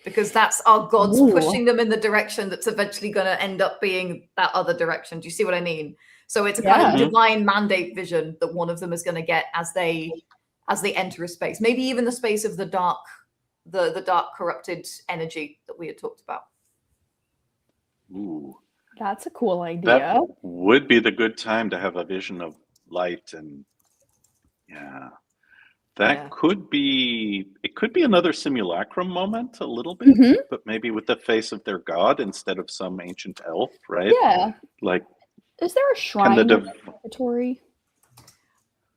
Because that's our gods pushing them in the direction that's eventually going to end up being that other direction. Do you see what I mean? So it's a kind of divine mandate vision that one of them is going to get as they enter a space. Maybe even the space of the dark corrupted energy that we had talked about. Ooh. That's a cool idea. That would be the good time to have a vision of light, and could be another simulacrum moment a little bit, but maybe with the face of their god instead of some ancient elf, right? Yeah. Like, is there a shrine in the laboratory?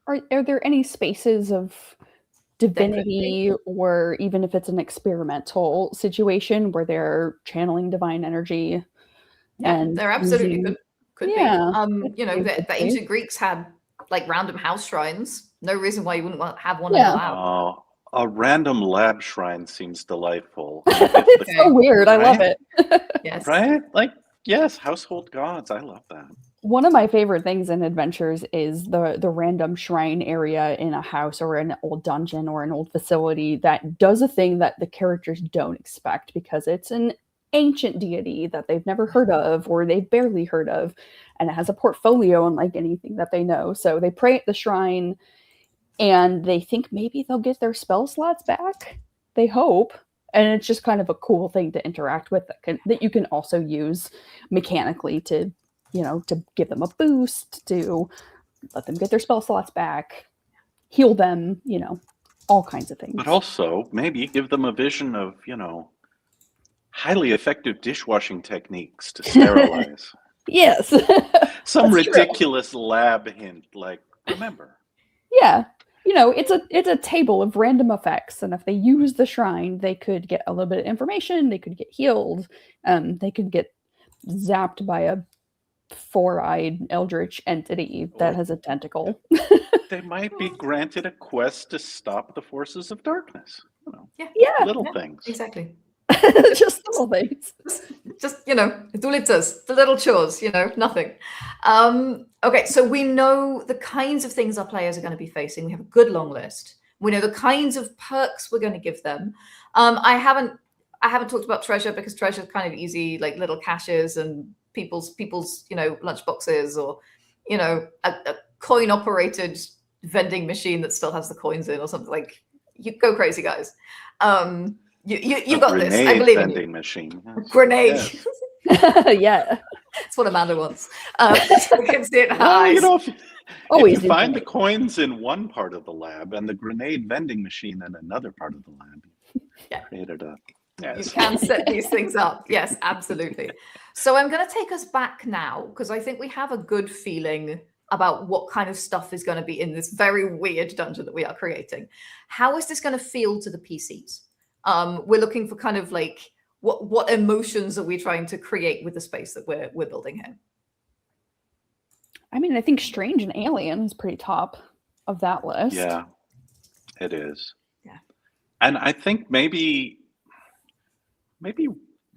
Are there any spaces of divinity, or even if it's an experimental situation where they're channeling divine energy? Yeah, and there absolutely could be. The be. ancient Greeks had like random house shrines. No reason why you wouldn't have one in the lab. Oh, a random lab shrine seems delightful. It's so weird. Right? I love it. Yes. Right? Like, yes, household gods. I love that. One of my favorite things in adventures is the random shrine area in a house or an old dungeon or an old facility that does a thing that the characters don't expect because it's an ancient deity that they've never heard of or they've barely heard of, and it has a portfolio unlike anything that they know. So they pray at the shrine and they think maybe they'll get their spell slots back. They hope. And it's just kind of a cool thing to interact with that you can also use mechanically to give them a boost, to let them get their spell slots back, heal them, all kinds of things. But also maybe give them a vision of, highly effective dishwashing techniques to sterilize. Yes. Some ridiculous lab hint, like, remember. Yeah. It's a table of random effects, and if they use the shrine, they could get a little bit of information, they could get healed, they could get zapped by a four-eyed eldritch entity that has a tentacle. They might be granted a quest to stop the forces of darkness. Little things. Exactly. Just little things. Just dulitas, the little chores, nothing. Okay, so we know the kinds of things our players are going to be facing. We have a good long list. We know the kinds of perks we're going to give them. I haven't talked about treasure because treasure is kind of easy, like little caches and people's lunch boxes, or a coin operated vending machine that still has the coins in or something. Like, you go crazy, guys. You got this. I believe in you. vending machine. Yes. Grenade. Yes. Yeah. That's what Amanda wants. So we can see it in her Well, eyes. you know, if Always you do find the grenade. coins in one part of the lab and the grenade vending machine in another part of the lab, Yeah. created a You yes. can set these things up. Yes, absolutely. So I'm going to take us back now because I think we have a good feeling about what kind of stuff is going to be in this very weird dungeon that we are creating. How is this going to feel to the PCs? We're looking for kind of like what emotions are we trying to create with the space that we're building here? I mean, I think strange and alien is pretty top of that list. Yeah, it is. Yeah. And I think maybe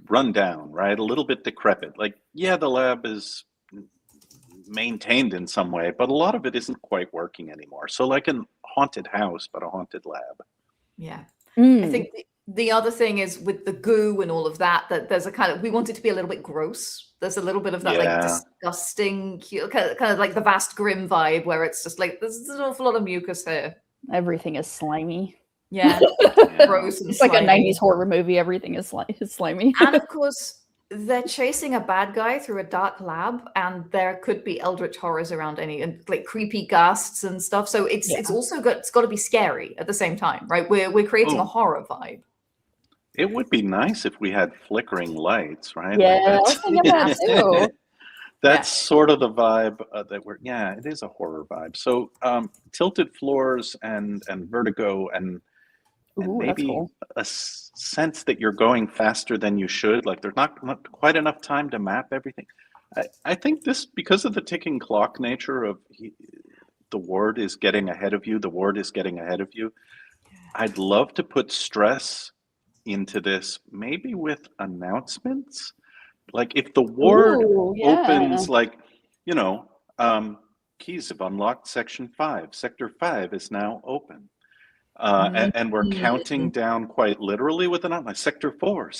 run down, right? A little bit decrepit. Like, yeah, the lab is maintained in some way, but a lot of it isn't quite working anymore. So like a haunted house, but a haunted lab. Yeah. Mm. I think the other thing is with the goo and all of that, that there's a kind of, we want it to be a little bit gross. There's a little bit of that like Yeah. disgusting, kind of like the vast grim vibe where it's just like, there's an awful lot of mucus here. Everything is slimy. Yeah. Yeah. Gross and It's like a slimy. 90s horror movie. Everything is slimy. And of course, they're chasing a bad guy through a dark lab, and there could be eldritch horrors around and like creepy ghasts and stuff. So it's also got to be scary at the same time, right? We're creating a horror vibe. It would be nice if we had flickering lights, right? Yeah, Like I was thinking that too. That's sort of the vibe that we're. Yeah, it is a horror vibe. So tilted floors and vertigo and Ooh, that's maybe cool. a sense that you're going faster than you should. Like there's not quite enough time to map everything. I think this, because of the ticking clock nature of the ward is getting ahead of you, the ward is getting ahead of you. I'd love to put stress into this, maybe with announcements. Like if the ward Ooh, yeah. opens, like, you know, keys have unlocked section 5. Sector 5 is now open. And we're counting down quite literally with an outline. Sector 4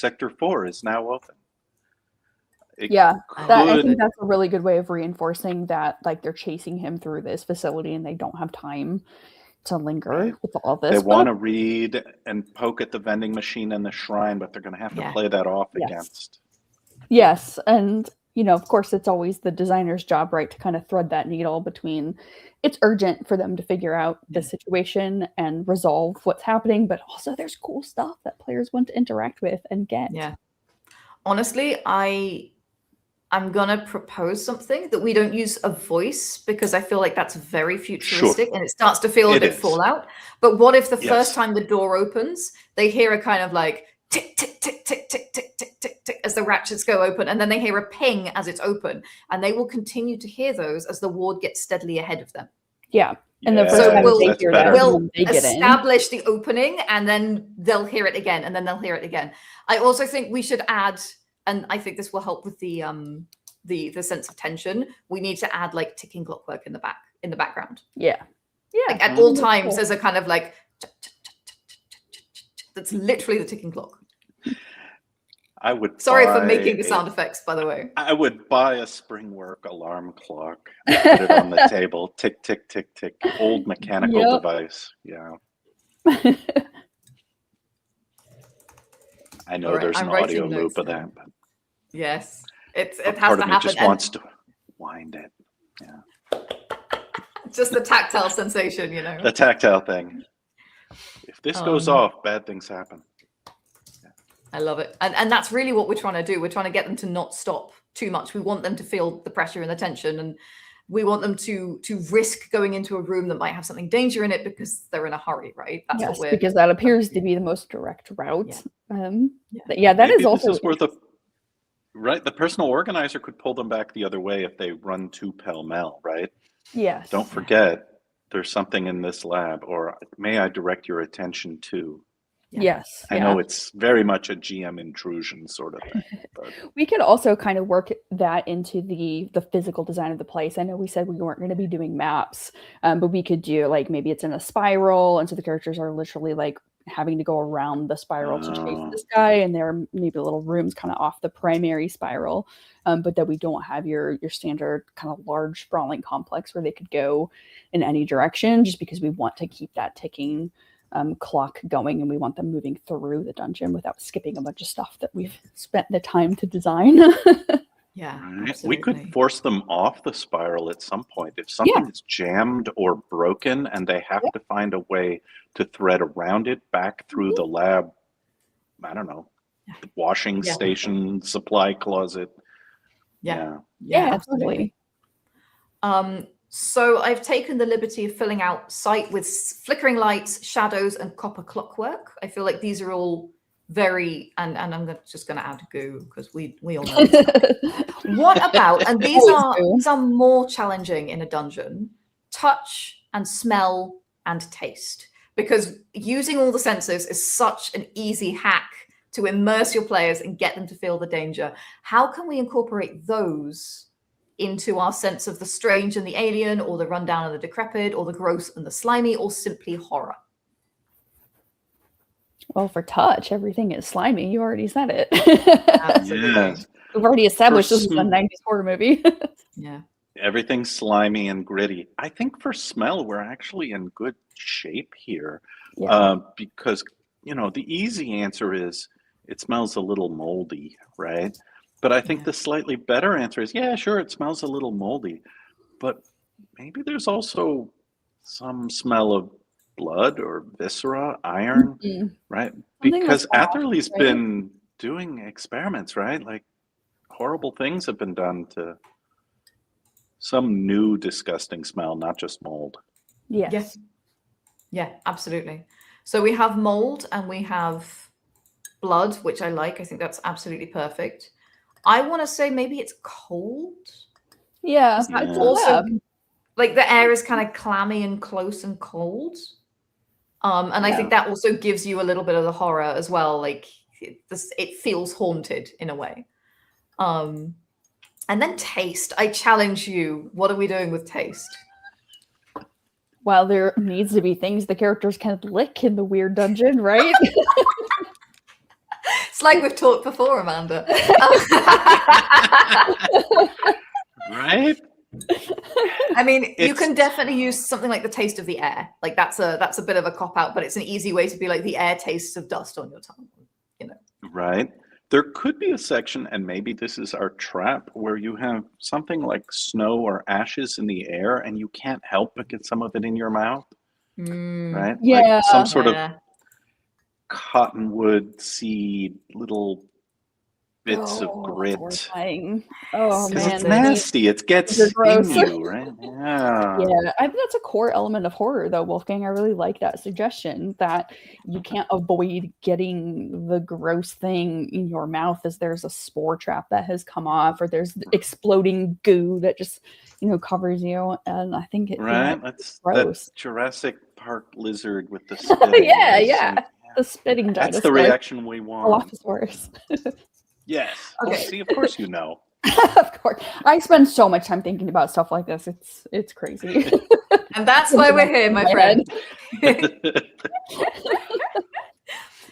is now open. I think that's a really good way of reinforcing that, like, they're chasing him through this facility and they don't have time to linger with all this. They want to read and poke at the vending machine and the shrine, but they're going to have to play that off against. Yes, and you know, of course, it's always the designer's job, right, to kind of thread that needle between it's urgent for them to figure out the situation and resolve what's happening, but also there's cool stuff that players want to interact with and get. Yeah. Honestly, I'm gonna propose something that we don't use a voice because I feel like that's very futuristic and it starts to feel a bit Fallout. But what if the first time the door opens, they hear a kind of like tick, tick, tick, tick, tick, tick, tick, tick, tick as the ratchets go open, and then they hear a ping as it's open, and they will continue to hear those as the ward gets steadily ahead of them. Yeah. And the first so time they hear that, we'll they get establish the opening, and then they'll hear it again, and then they'll hear it again. I also think we should add, and I think this will help with the sense of tension. We need to add like ticking clockwork in the background. Yeah. Yeah. Like at all times, there's a kind of like that's literally the ticking clock. I would. Sorry for making the sound effects, by the way. I would buy a Springwork alarm clock, put it on the table, tick, tick, tick, tick. Old mechanical device. Yeah. I know there's an audio loop of that, but yes, it has to happen. Part of me just wants to wind it. Yeah. Just the tactile sensation, you know. The tactile thing. If this goes off, bad things happen. I love it. And that's really what we're trying to do. We're trying to get them to not stop too much. We want them to feel the pressure and the tension, and we want them to risk going into a room that might have something danger in it because they're in a hurry, right? That's what we're, because that appears to be the most direct route. That Maybe is also this is where the personal organizer could pull them back the other way if they run too pell-mell, right? Yes. Don't forget, there's something in this lab, or may I direct your attention to? Yes. I know it's very much a GM intrusion sort of thing. But we could also kind of work that into the physical design of the place. I know we said we weren't going to be doing maps, but we could do like maybe it's in a spiral, and so the characters are literally like having to go around the spiral to chase this guy, and there are maybe little rooms kind of off the primary spiral, but that we don't have your standard kind of large sprawling complex where they could go in any direction, just because we want to keep that ticking clock going, and we want them moving through the dungeon without skipping a bunch of stuff that we've spent the time to design. Yeah, right. We could absolutely. force them off the spiral at some point. If something is jammed or broken and they have to find a way to thread around it back through the lab, I don't know, the washing station, supply closet. Yeah, absolutely. So I've taken the liberty of filling out site with flickering lights, shadows, and copper clockwork. I feel like these are all very, and I'm just going to add goo because we all know this. What about, and these are more challenging in a dungeon, touch and smell and taste, because using all the senses is such an easy hack to immerse your players and get them to feel the danger. How can we incorporate those into our sense of the strange and the alien, or the rundown and the decrepit, or the gross and the slimy, or simply horror? Well, for touch, everything is slimy. You already said it. Yes. We've already established this is a 90s horror movie. Yeah. Everything's slimy and gritty. I think for smell, we're actually in good shape here, because, you know, the easy answer is it smells a little moldy, right? But I think the slightly better answer is, yeah, sure, it smells a little moldy, but maybe there's also some smell of blood or viscera, iron, right? Because Atherley's been doing experiments, right? Like horrible things have been done to some new disgusting smell, not just mold. Yes. Yeah, absolutely. So we have mold and we have blood, which I like. I think that's absolutely perfect. I want to say maybe it's cold. Yeah. Also, like the air is kind of clammy and close and cold. And I think that also gives you a little bit of the horror as well. Like it feels haunted in a way. And then taste. I challenge you. What are we doing with taste? Well, there needs to be things the characters can lick in the weird dungeon, right? It's like we've talked before, Amanda. Right? I mean, you can definitely use something like the taste of the air. Like that's a bit of a cop out, but it's an easy way to be like the air tastes of dust on your tongue, you know. Right. There could be a section, and maybe this is our trap, where you have something like snow or ashes in the air and you can't help but get some of it in your mouth. Right? Yeah. Like some sort of cottonwood seed, little bits of grit. Oh man, it's nasty. It gets in you, right? Yeah. Yeah, I think that's a core element of horror, though, Wolfgang. I really like that suggestion that you can't avoid getting the gross thing in your mouth as there's a spore trap that has come off, or there's exploding goo that just, you know, covers you. And I think that's gross. That Jurassic Park lizard with the spitting. The spitting dinosaur. That's the reaction we want. Dilophosaurus. Yes. Okay. Oh, see, of course you know. Of course. I spend so much time thinking about stuff like this. It's crazy. And that's why we're here, my friend.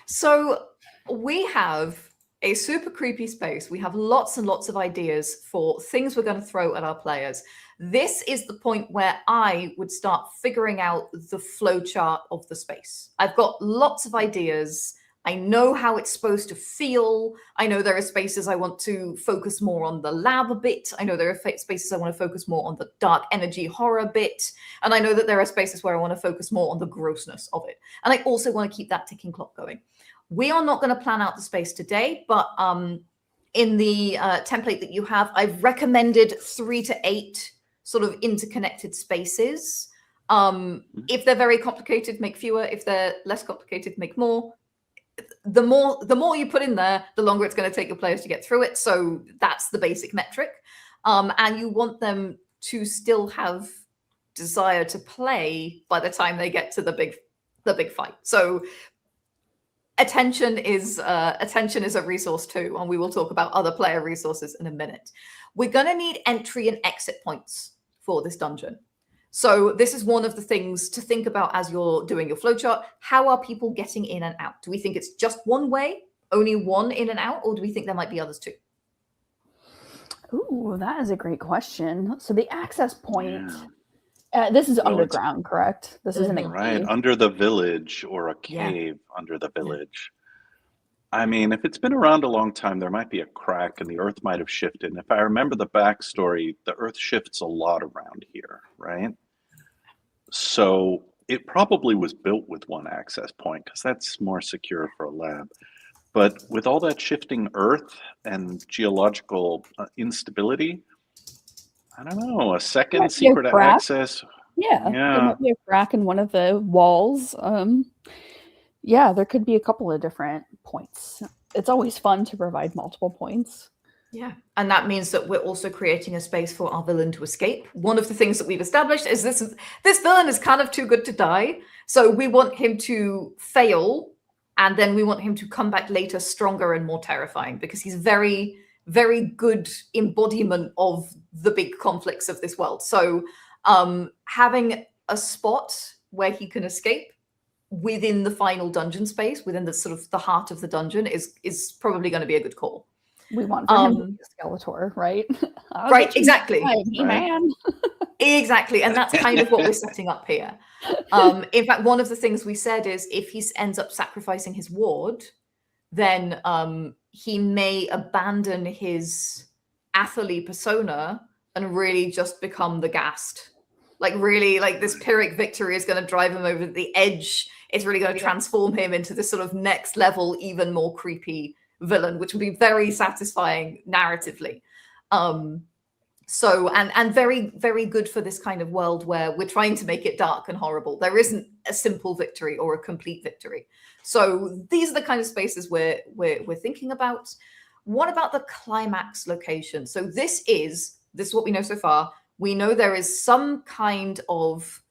So we have a super creepy space. We have lots and lots of ideas for things we're going to throw at our players. This is the point where I would start figuring out the flow chart of the space. I've got lots of ideas. I know how it's supposed to feel. I know there are spaces I want to focus more on the lab a bit. I know there are spaces I want to focus more on the dark energy horror bit. And I know that there are spaces where I want to focus more on the grossness of it. And I also want to keep that ticking clock going. We are not going to plan out the space today, but in the template that you have, I've recommended 3 to 8 sort of interconnected spaces. If they're very complicated, make fewer. If they're less complicated, make more. The more you put in there, the longer it's going to take your players to get through it. So that's the basic metric. And you want them to still have desire to play by the time they get to the big fight. So attention is a resource too, and we will talk about other player resources in a minute. We're going to need entry and exit points for this dungeon. So this is one of the things to think about as you're doing your flowchart. How are people getting in and out? Do we think it's just one way, only one in and out, or do we think there might be others too? Ooh, that is a great question. So the access point This is So it's underground, correct? This isn't a right cave. under the village or a Yeah. cave under the village. I mean, if it's been around a long time, there might be a crack and the earth might have shifted. And if I remember the backstory, the earth shifts a lot around here, right? So it probably was built with one access point because that's more secure for a lab. But with all that shifting earth and geological instability, I don't know, a second Might be a secret crack. access. Yeah, there Yeah. might be a crack in one of the walls. Yeah, there could be a couple of different points. It's always fun to provide multiple points. Yeah, and that means that we're also creating a space for our villain to escape. One of the things that we've established is this villain is kind of too good to die. So we want him to fail, and then we want him to come back later stronger and more terrifying, because he's very, very good embodiment of the big conflicts of this world. So having a spot where he can escape within the final dungeon space, within the sort of the heart of the dungeon, is probably going to be a good call. We want for him to be a Skeletor, right? Right, exactly. Hey, man. Exactly, and that's kind of what we're setting up here. In fact, one of the things we said is if he ends up sacrificing his ward, then he may abandon his athlete persona and really just become the Ghast. Like really, like this Pyrrhic victory is going to drive him over the edge. It's really going to transform him into this sort of next level, even more creepy villain, which would be very satisfying narratively. So and very, very good for this kind of world where we're trying to make it dark and horrible. There isn't a simple victory or a complete victory. So these are the kind of spaces we're thinking about. What about the climax location? So this is what we know so far. We know there is some kind of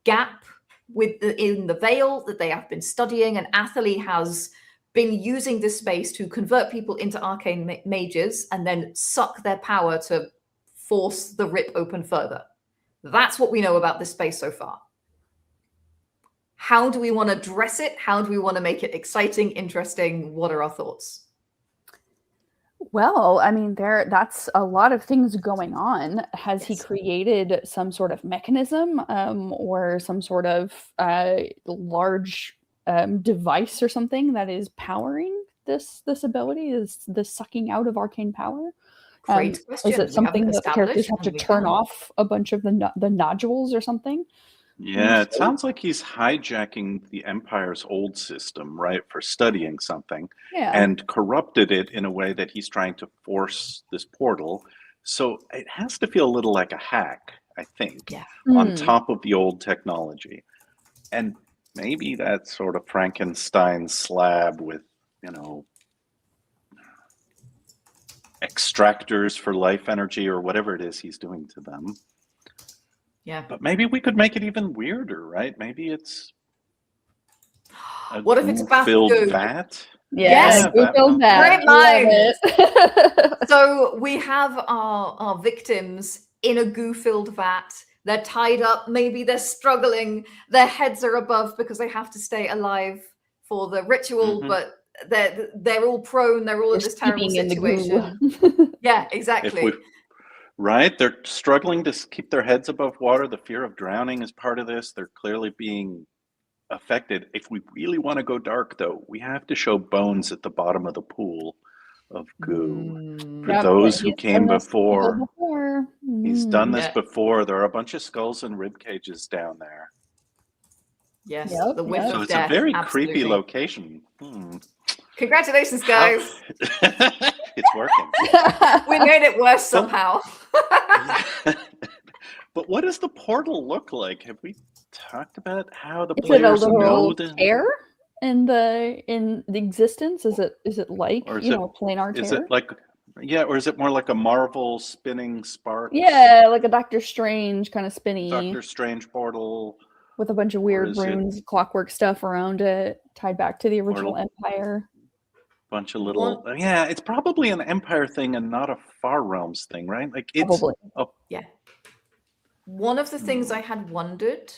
gap in the veil that they have been studying, and Athalie has been using this space to convert people into arcane mages and then suck their power to force the rip open further. That's what we know about this space so far. How do we want to dress it? How do we want to make it exciting, interesting? What are our thoughts? Well, I mean, that's a lot of things going on. Has he created some sort of mechanism or some sort of large device or something that is powering this ability? Is this sucking out of arcane power? Great question. Is it something that the characters have to turn off a bunch of the nodules or something? Yeah, it sounds like he's hijacking the Empire's old system, right, for studying something, and corrupted it in a way that he's trying to force this portal. So it has to feel a little like a hack, I think, on top of the old technology. And maybe that sort of Frankenstein slab with, extractors for life energy or whatever it is he's doing to them. Yeah. But maybe we could make it even weirder, right? Maybe it's what if it's filled vat? Yes, filled vat. Great mind. So we have our victims in a goo-filled vat. They're tied up. Maybe they're struggling. Their heads are above because they have to stay alive for the ritual, but they're all prone. They're all in this terrible situation. Yeah, exactly. Right? They're struggling to keep their heads above water. The fear of drowning is part of this. They're clearly being affected. If we really want to go dark, though, we have to show Bones at the bottom of the pool of goo. For those who came before, he's done this before. There are a bunch of skulls and rib cages down there. Yes, the whiff of So it's death, a very creepy location. Congratulations, guys. It's working. We made it worse somehow. But what does the portal look like? Have we talked about how the Is players it a know little tear in the existence? Is it like a planar tear? Is it like or is it more like a Marvel spinning spark? Yeah, like a Doctor Strange kind of spinny. Doctor Strange portal. With a bunch of weird runes, clockwork stuff around it, tied back to the original Empire. Bunch of little it's probably an Empire thing and not a Far Realms thing, right? Like it's probably. One of the things I had wondered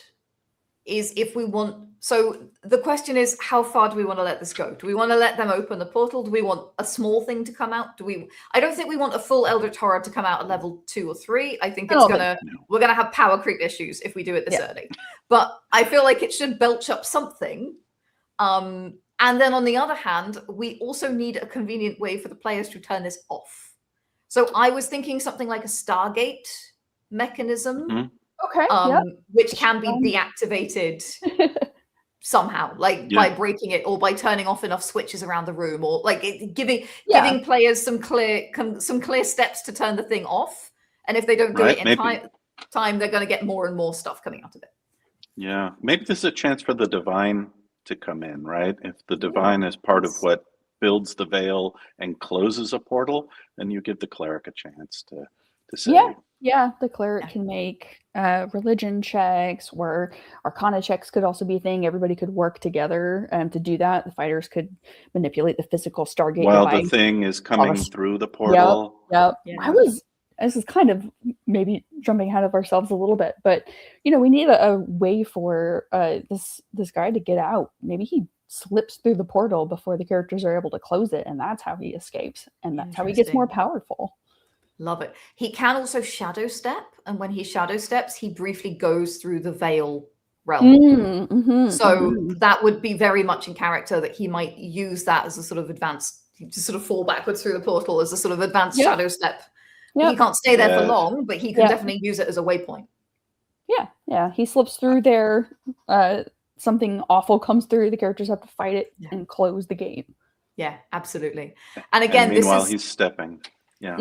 is if we want. So the question is, how far do we want to let this go? Do we want to let them open the portal? Do we want a small thing to come out? I don't think we want a full Eldritch Horror to come out at level 2 or 3. I think we're gonna have power creep issues if we do it this early. But I feel like it should belch up something. And then on the other hand, we also need a convenient way for the players to turn this off. So I was thinking something like a Stargate mechanism. Mm-hmm. Okay. Which can be deactivated somehow, like by breaking it or by turning off enough switches around the room, or like giving players some clear steps to turn the thing off. And if they don't do it in time, they're going to get more and more stuff coming out of it. Yeah, maybe this is a chance for the divine to come in, right? If the divine is part of what builds the veil and closes a portal, then you give the cleric a chance to say. Yeah, the cleric can make religion checks, or arcana checks could also be a thing. Everybody could work together to do that. The fighters could manipulate the physical Stargate while device. the thing is coming through the portal. Yep. Yeah. This is kind of maybe jumping ahead of ourselves a little bit, but we need a way for this guy to get out. Maybe he slips through the portal before the characters are able to close it, and that's how he escapes, and that's how he gets more powerful. Love it. He can also shadow step, and when he shadow steps, he briefly goes through the veil realm. That would be very much in character, that he might use that as a sort of advanced, to sort of fall backwards through the portal as a sort of advanced shadow step. He can't stay there for long, but he can definitely use it as a waypoint. Yeah. He slips through there. Something awful comes through. The characters have to fight it and close the gate. Yeah, absolutely. And again, meanwhile, he's stepping. Yeah.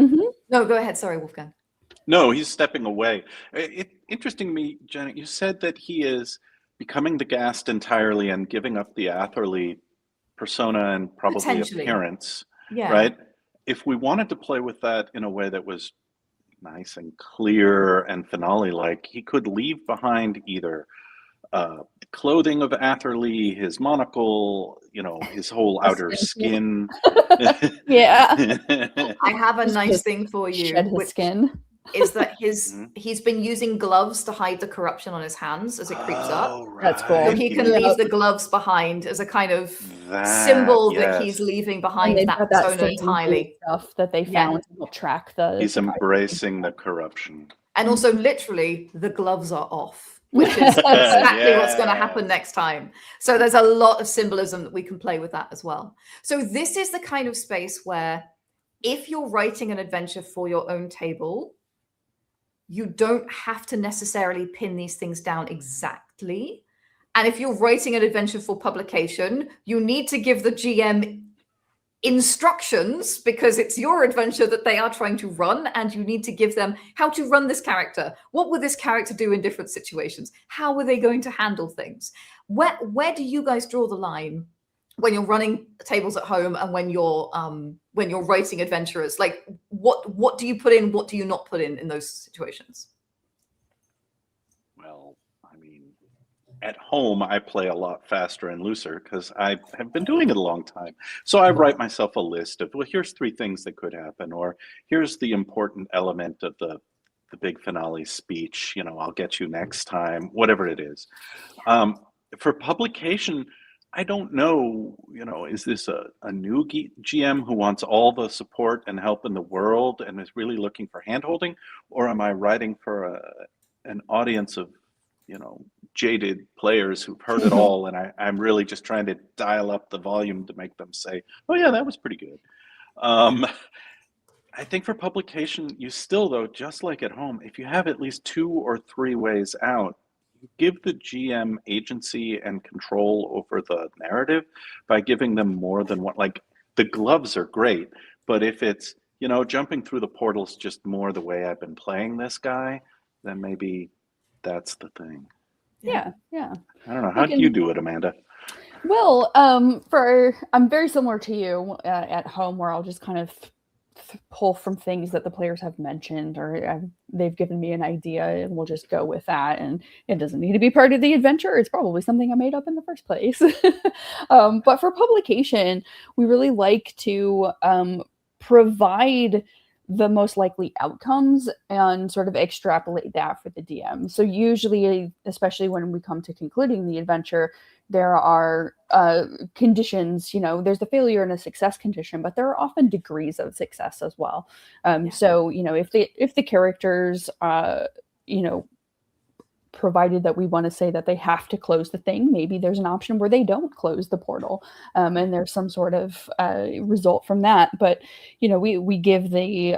No, go ahead. Sorry, Wolfgang. No, he's stepping away. Interesting to me, Janet, you said that he is becoming the Ghast entirely and giving up the Atherley persona and probably appearance, right? If we wanted to play with that in a way that was nice and clear and finale-like, he could leave behind either clothing of Atherley, his monocle, his whole outer skin. I have a nice thing for you. Shed his skin. Is that he's been using gloves to hide the corruption on his hands as it creeps up. Right. That's cool. So he can leave the gloves behind as a kind of symbol that he's leaving behind that persona entirely. Stuff that they found will track the. He's embracing the corruption. And also, literally, the gloves are off, which is exactly what's going to happen next time. So there's a lot of symbolism that we can play with that as well. So this is the kind of space where, if you're writing an adventure for your own table, you don't have to necessarily pin these things down exactly. And if you're writing an adventure for publication, you need to give the GM instructions, because it's your adventure that they are trying to run, and you need to give them how to run this character. What would this character do in different situations? How are they going to handle things? Where do you guys draw the line when you're running tables at home and when you're writing adventurers? Like, what do you put in? What do you not put in those situations? Well, I mean, at home, I play a lot faster and looser because I have been doing it a long time. So I write myself a list of, well, here's 3 things that could happen, or here's the important element of the big finale speech. I'll get you next time, whatever it is. For publication, I don't know, is this a new GM who wants all the support and help in the world and is really looking for handholding? Or am I writing for an audience of, jaded players who've heard it all, and I'm really just trying to dial up the volume to make them say, oh yeah, that was pretty good. I think for publication, you still, though, just like at home, if you have at least 2 or 3 ways out, give the GM agency and control over the narrative by giving them more than one. Like, the gloves are great, but if it's, jumping through the portals just more the way I've been playing this guy, then maybe that's the thing. Yeah. I don't know. How do you do it, Amanda? Well, I'm very similar to you at home, where I'll just kind of pull from things that the players have mentioned, or they've given me an idea, and we'll just go with that. And it doesn't need to be part of the adventure. It's probably something I made up in the first place. But for publication, we really like to provide the most likely outcomes and sort of extrapolate that for the DM. So usually, especially when we come to concluding the adventure, there are conditions, you know, there's the failure and a success condition, but there are often degrees of success as well. So, you know, if the characters, you know, provided that we want to say that they have to close the thing, maybe there's an option where they don't close the portal, and there's some sort of result from that. But, you know, we give the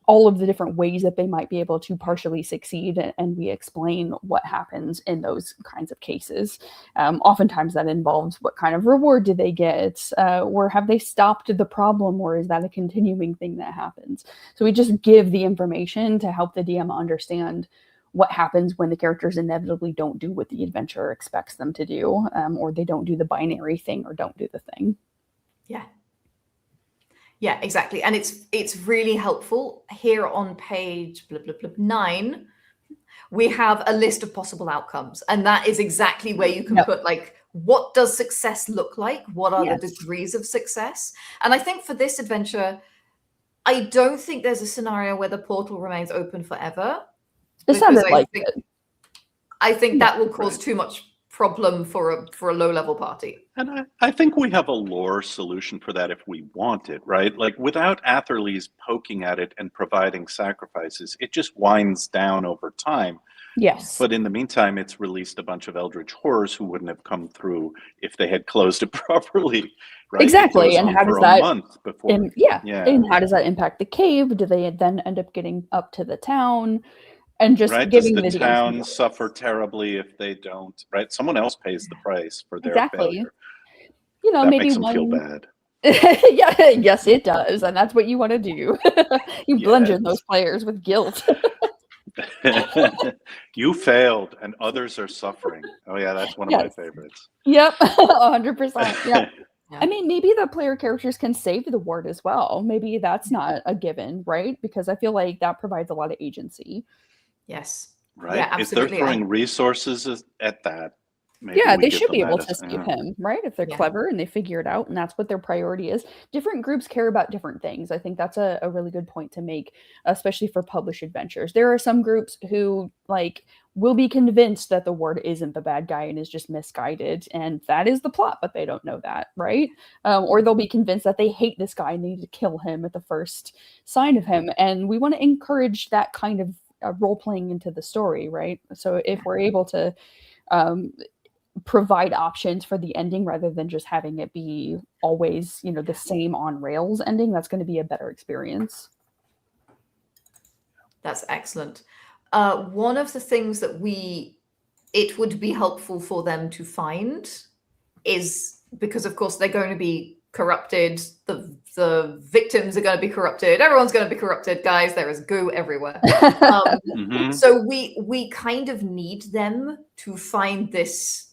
all of the different ways that they might be able to partially succeed, and we explain what happens in those kinds of cases. Oftentimes that involves what kind of reward do they get, or have they stopped the problem, or is that a continuing thing that happens? So we just give the information to help the DM understand what happens when the characters inevitably don't do what the adventurer expects them to do, or they don't do the binary thing or don't do the thing. Yeah. Yeah, exactly. And it's really helpful. Here on page 9, we have a list of possible outcomes. And that is exactly where you can put, like, what does success look like? What are the degrees of success? And I think for this adventure, I don't think there's a scenario where the portal remains open forever. It sounded like it. I think that will cause too much problem for a low-level party. And I think we have a lore solution for that if we want it, right? Like, without Atherley's poking at it and providing sacrifices, it just winds down over time. Yes. But in the meantime, it's released a bunch of eldritch horrors who wouldn't have come through if they had closed it properly, right? Exactly. And how does that, month before. And how does that impact the cave? Do they then end up getting up to the town? And just giving does the town suffer terribly if they don't, right? Someone else pays the price for their failure. You know, that maybe makes them feel bad. Yes, it does. And that's what you want to do. You bludgeon those players with guilt. You failed and others are suffering. Oh yeah, that's one of my favorites. Yep, 100%. Yeah. I mean, maybe the player characters can save the ward as well. Maybe that's not a given, right? Because I feel like that provides a lot of agency. Yes. Right. Yeah, absolutely. If they're throwing resources at that, maybe they should be able to save him, right? If they're clever and they figure it out and that's what their priority is. Different groups care about different things. I think that's a really good point to make, especially for published adventures. There are some groups who will be convinced that the ward isn't the bad guy and is just misguided, and that is the plot, but they don't know that, right? Or they'll be convinced that they hate this guy and need to kill him at the first sign of him. And we want to encourage that kind of role playing into the story, right? So if we're able to provide options for the ending rather than just having it be always, you know, the same on rails ending, that's going to be a better experience. That's excellent. One of the things that it would be helpful for them to find is, because of course they're going to be corrupted, the victims are going to be corrupted, everyone's going to be corrupted, guys, there is goo everywhere. So we kind of need them to find this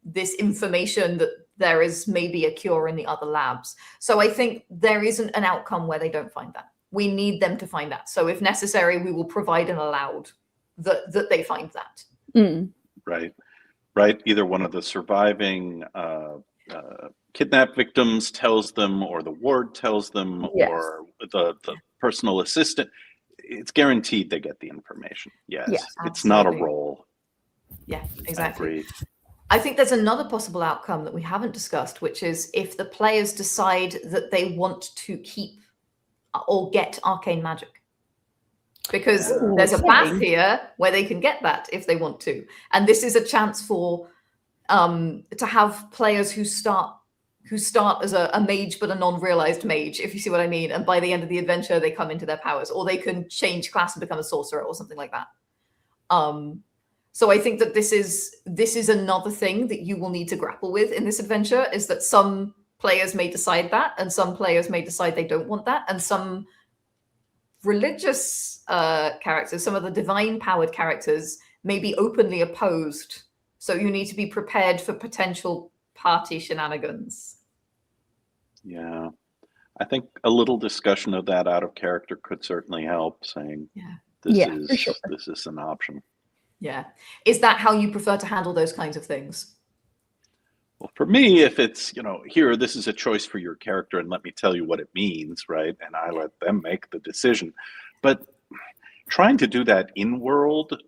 this information that there is maybe a cure in the other labs. So I think there isn't an outcome where they don't find that. We need them to find that. So if necessary, we will provide an allowed that they find that. Right. Either one of the surviving kidnap victims tells them, or the ward tells them, or the personal assistant. It's guaranteed they get the information. Yes. It's not a role. Yeah, exactly. I think there's another possible outcome that we haven't discussed, which is if the players decide that they want to keep or get arcane magic. Because there's a path here where they can get that if they want to. And this is a chance for to have players who start as a mage but a non-realized mage, if you see what I mean. And by the end of the adventure, they come into their powers, or they can change class and become a sorcerer or something like that. So I think that this is another thing that you will need to grapple with in this adventure, is that some players may decide that, and some players may decide they don't want that, and some religious characters, some of the divine-powered characters, may be openly opposed. So you need to be prepared for potential party shenanigans. Yeah. I think a little discussion of that out of character could certainly help, saying this is an option. Yeah. Is that how you prefer to handle those kinds of things? Well, for me, if it's, here, this is a choice for your character and let me tell you what it means, right? And I let them make the decision. But trying to do that in world,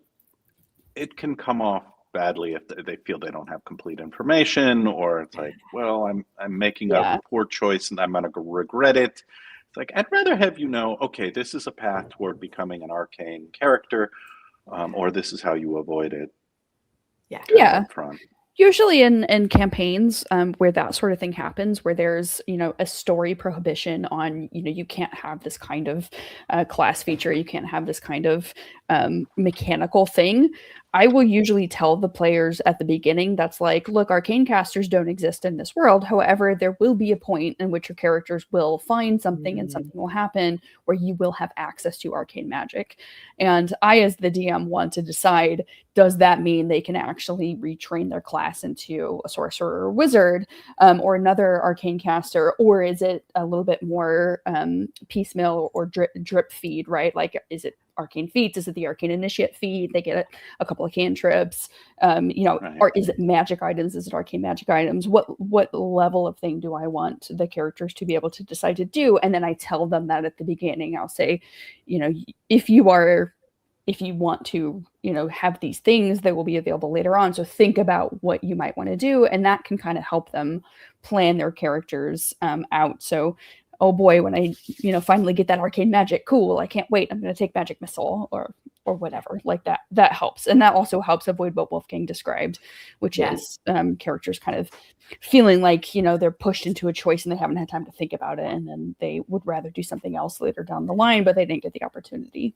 it can come off badly if they feel they don't have complete information, or it's like, well, I'm making a poor choice and I'm going to regret it. It's like, I'd rather have okay, this is a path toward becoming an arcane character, or this is how you avoid it. Yeah. Up front. Usually in campaigns where that sort of thing happens, where there's, a story prohibition on, you can't have this kind of class feature, you can't have this kind of mechanical thing, I will usually tell the players at the beginning that's like, look, arcane casters don't exist in this world. However, there will be a point in which your characters will find something and something will happen where you will have access to arcane magic. And I, as the DM, want to decide, does that mean they can actually retrain their class into a sorcerer or wizard or another arcane caster? Or is it a little bit more piecemeal or drip feed, right? Like, is it arcane feats? Is it the arcane initiate feat? They get a couple of cantrips, right. Or is it magic items? Is it arcane magic items? What level of thing do I want the characters to be able to decide to do? And then I tell them that at the beginning. I'll say, if you want to, have these things that will be available later on. So think about what you might want to do. And that can kind of help them plan their characters out. So, oh boy, when I, finally get that arcane magic, cool, I can't wait. I'm going to take magic missile or whatever like that. That helps. And that also helps avoid what Wolfgang described, which is characters kind of feeling like, they're pushed into a choice and they haven't had time to think about it. And then they would rather do something else later down the line, but they didn't get the opportunity.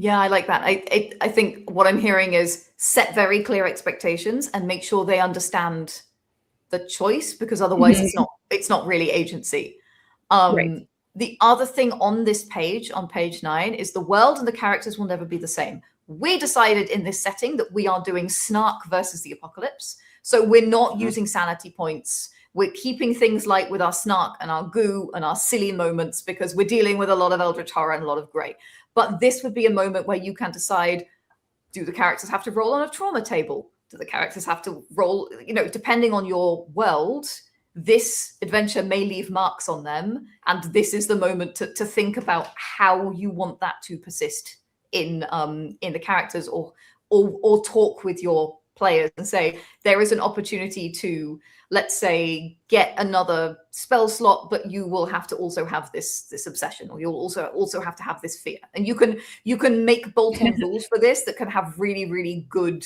Yeah, I like that. I think what I'm hearing is set very clear expectations and make sure they understand the choice, because otherwise it's not really agency. Right. The other thing on this page, on page 9, is the world and the characters will never be the same. We decided in this setting that we are doing Snark versus the Apocalypse. So we're not using sanity points. We're keeping things light with our Snark and our goo and our silly moments, because we're dealing with a lot of Eldritch Horror and a lot of grey. But this would be a moment where you can decide, do the characters have to roll on a trauma table? Do the characters have to roll, depending on your world, this adventure may leave marks on them. And this is the moment to think about how you want that to persist in the characters, or talk with your players and say, there is an opportunity to, let's say, get another spell slot, but you will have to also have this obsession, or you'll also have to have this fear. And you can make bolt-on rules for this that can have really, really good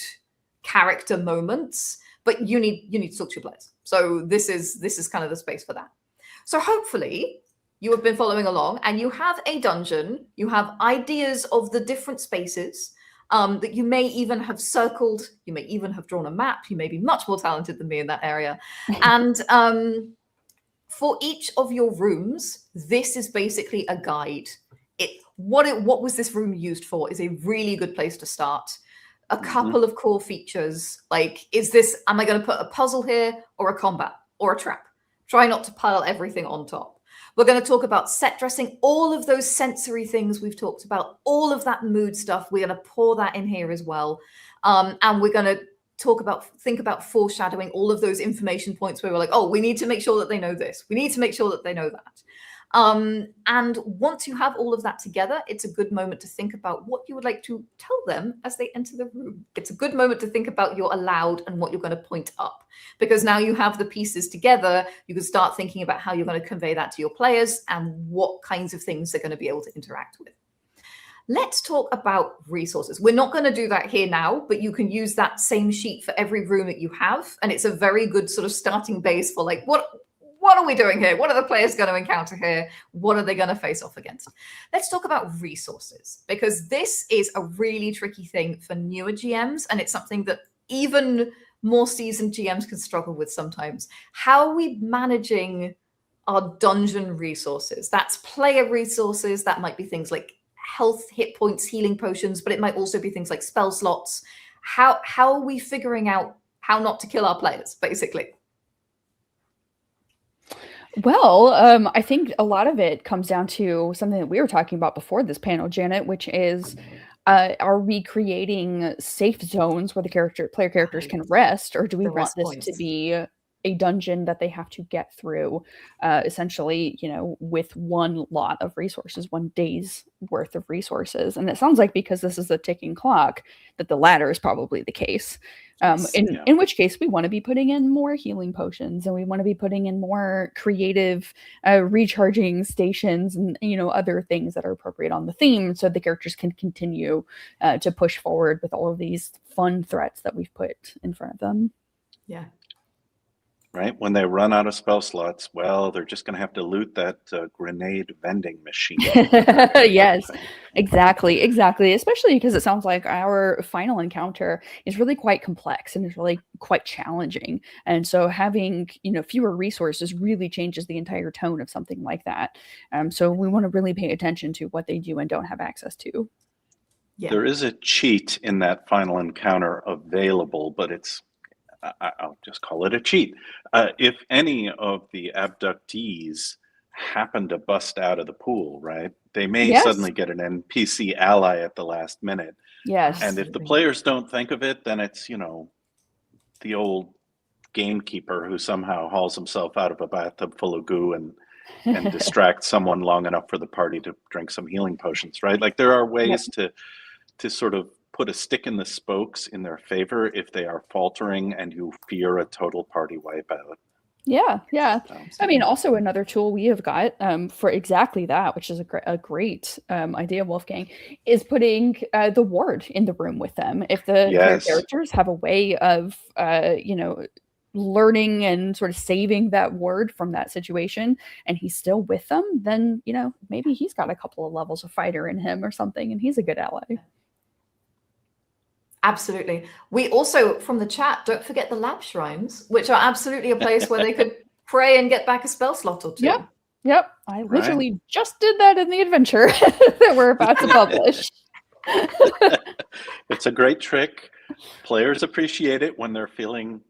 character moments, but you need to talk to your players. So this is kind of the space for that. So hopefully you have been following along and you have a dungeon, you have ideas of the different spaces that you may even have circled, you may even have drawn a map, you may be much more talented than me in that area. And for each of your rooms, this is basically a guide. What was this room used for is a really good place to start. A couple of core features, like, am I going to put a puzzle here, or a combat, or a trap? Try not to pile everything on top. We're going to talk about set dressing, all of those sensory things we've talked about, all of that mood stuff. We're going to pour that in here as well. And we're going to think about foreshadowing, all of those information points where we're like, oh, we need to make sure that they know this. We need to make sure that they know that. And once you have all of that together, it's a good moment to think about what you would like to tell them as they enter the room. It's a good moment to think about your allowed and what you're going to point up, because now you have the pieces together. You can start thinking about how you're going to convey that to your players and what kinds of things they're going to be able to interact with. Let's talk about resources. We're not going to do that here now, but you can use that same sheet for every room that you have. And it's a very good sort of starting base for, like, what are we doing here? What are the players going to encounter here? What are they going to face off against? Let's talk about resources, because this is a really tricky thing for newer GMs, and it's something that even more seasoned GMs can struggle with sometimes. How are we managing our dungeon resources? That's player resources. That might be things like health, hit points, healing potions, but it might also be things like spell slots. How are we figuring out how not to kill our players, basically? Well, I think a lot of it comes down to something that we were talking about before this panel, Janet, which is, are we creating safe zones where the player characters can rest, or do we want this to be a dungeon that they have to get through, essentially, with one lot of resources, one day's worth of resources. And it sounds like because this is a ticking clock, that the latter is probably the case. Yes. In which case, we want to be putting in more healing potions, and we want to be putting in more creative recharging stations, and other things that are appropriate on the theme, so the characters can continue to push forward with all of these fun threats that we've put in front of them. Yeah. Right? When they run out of spell slots, well, they're just going to have to loot that grenade vending machine. Yes, exactly. Especially because it sounds like our final encounter is really quite complex and is really quite challenging. And so having, fewer resources really changes the entire tone of something like that. So we want to really pay attention to what they do and don't have access to. Yeah. There is a cheat in that final encounter available, but I'll just call it a cheat. If any of the abductees happen to bust out of the pool, right, they may suddenly get an NPC ally at the last minute. Yes. And if the players don't think of it, then it's, the old gamekeeper who somehow hauls himself out of a bathtub full of goo and distracts someone long enough for the party to drink some healing potions, right? Like there are ways to sort of put a stick in the spokes in their favor if they are faltering and you fear a total party wipeout. Yeah. I mean, also another tool we have got for exactly that, which is a great idea, Wolfgang, is putting the ward in the room with them. If the characters have a way of, learning and sort of saving that ward from that situation, and he's still with them, then, maybe he's got a couple of levels of fighter in him or something, and he's a good ally. Absolutely. We also, from the chat, don't forget the lab shrines, which are absolutely a place where they could pray and get back a spell slot or two. Yep. I literally just did that in the adventure that we're about to publish. It's a great trick. Players appreciate it when they're feeling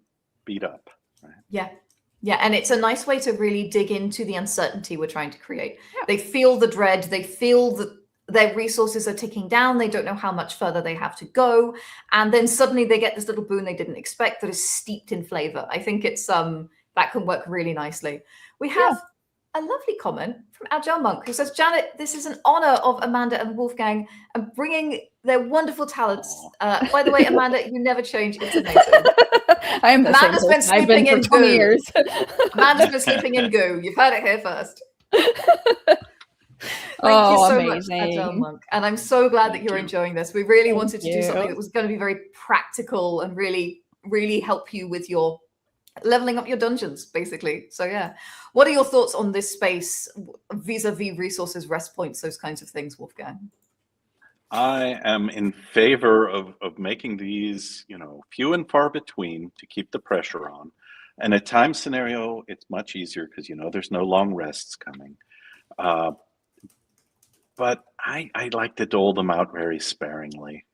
beat up. Right? Yeah. And it's a nice way to really dig into the uncertainty we're trying to create. Yeah. They feel the dread. They feel that their resources are ticking down. They don't know how much further they have to go. And then suddenly they get this little boon they didn't expect that is steeped in flavor. I think it's that can work really nicely. We have a lovely comment from Agile Monk who says, Janet, this is an honor of Amanda and Wolfgang and bringing their wonderful talents. By the way, Amanda, you never change. It's amazing. I am Amanda's been sleeping in 20 years. Amanda's been sleeping in goo. You've heard it here first. Thank you so much, Agile Monk. And I'm so glad that you're enjoying this. We really wanted to do something that was going to be very practical and really, really help you with your leveling up your dungeons, basically. So yeah. What are your thoughts on this space vis-a-vis resources, rest points, those kinds of things, Wolfgang? I am in favor of making these, few and far between to keep the pressure on. And a time scenario, it's much easier because, there's no long rests coming. But I like to dole them out very sparingly.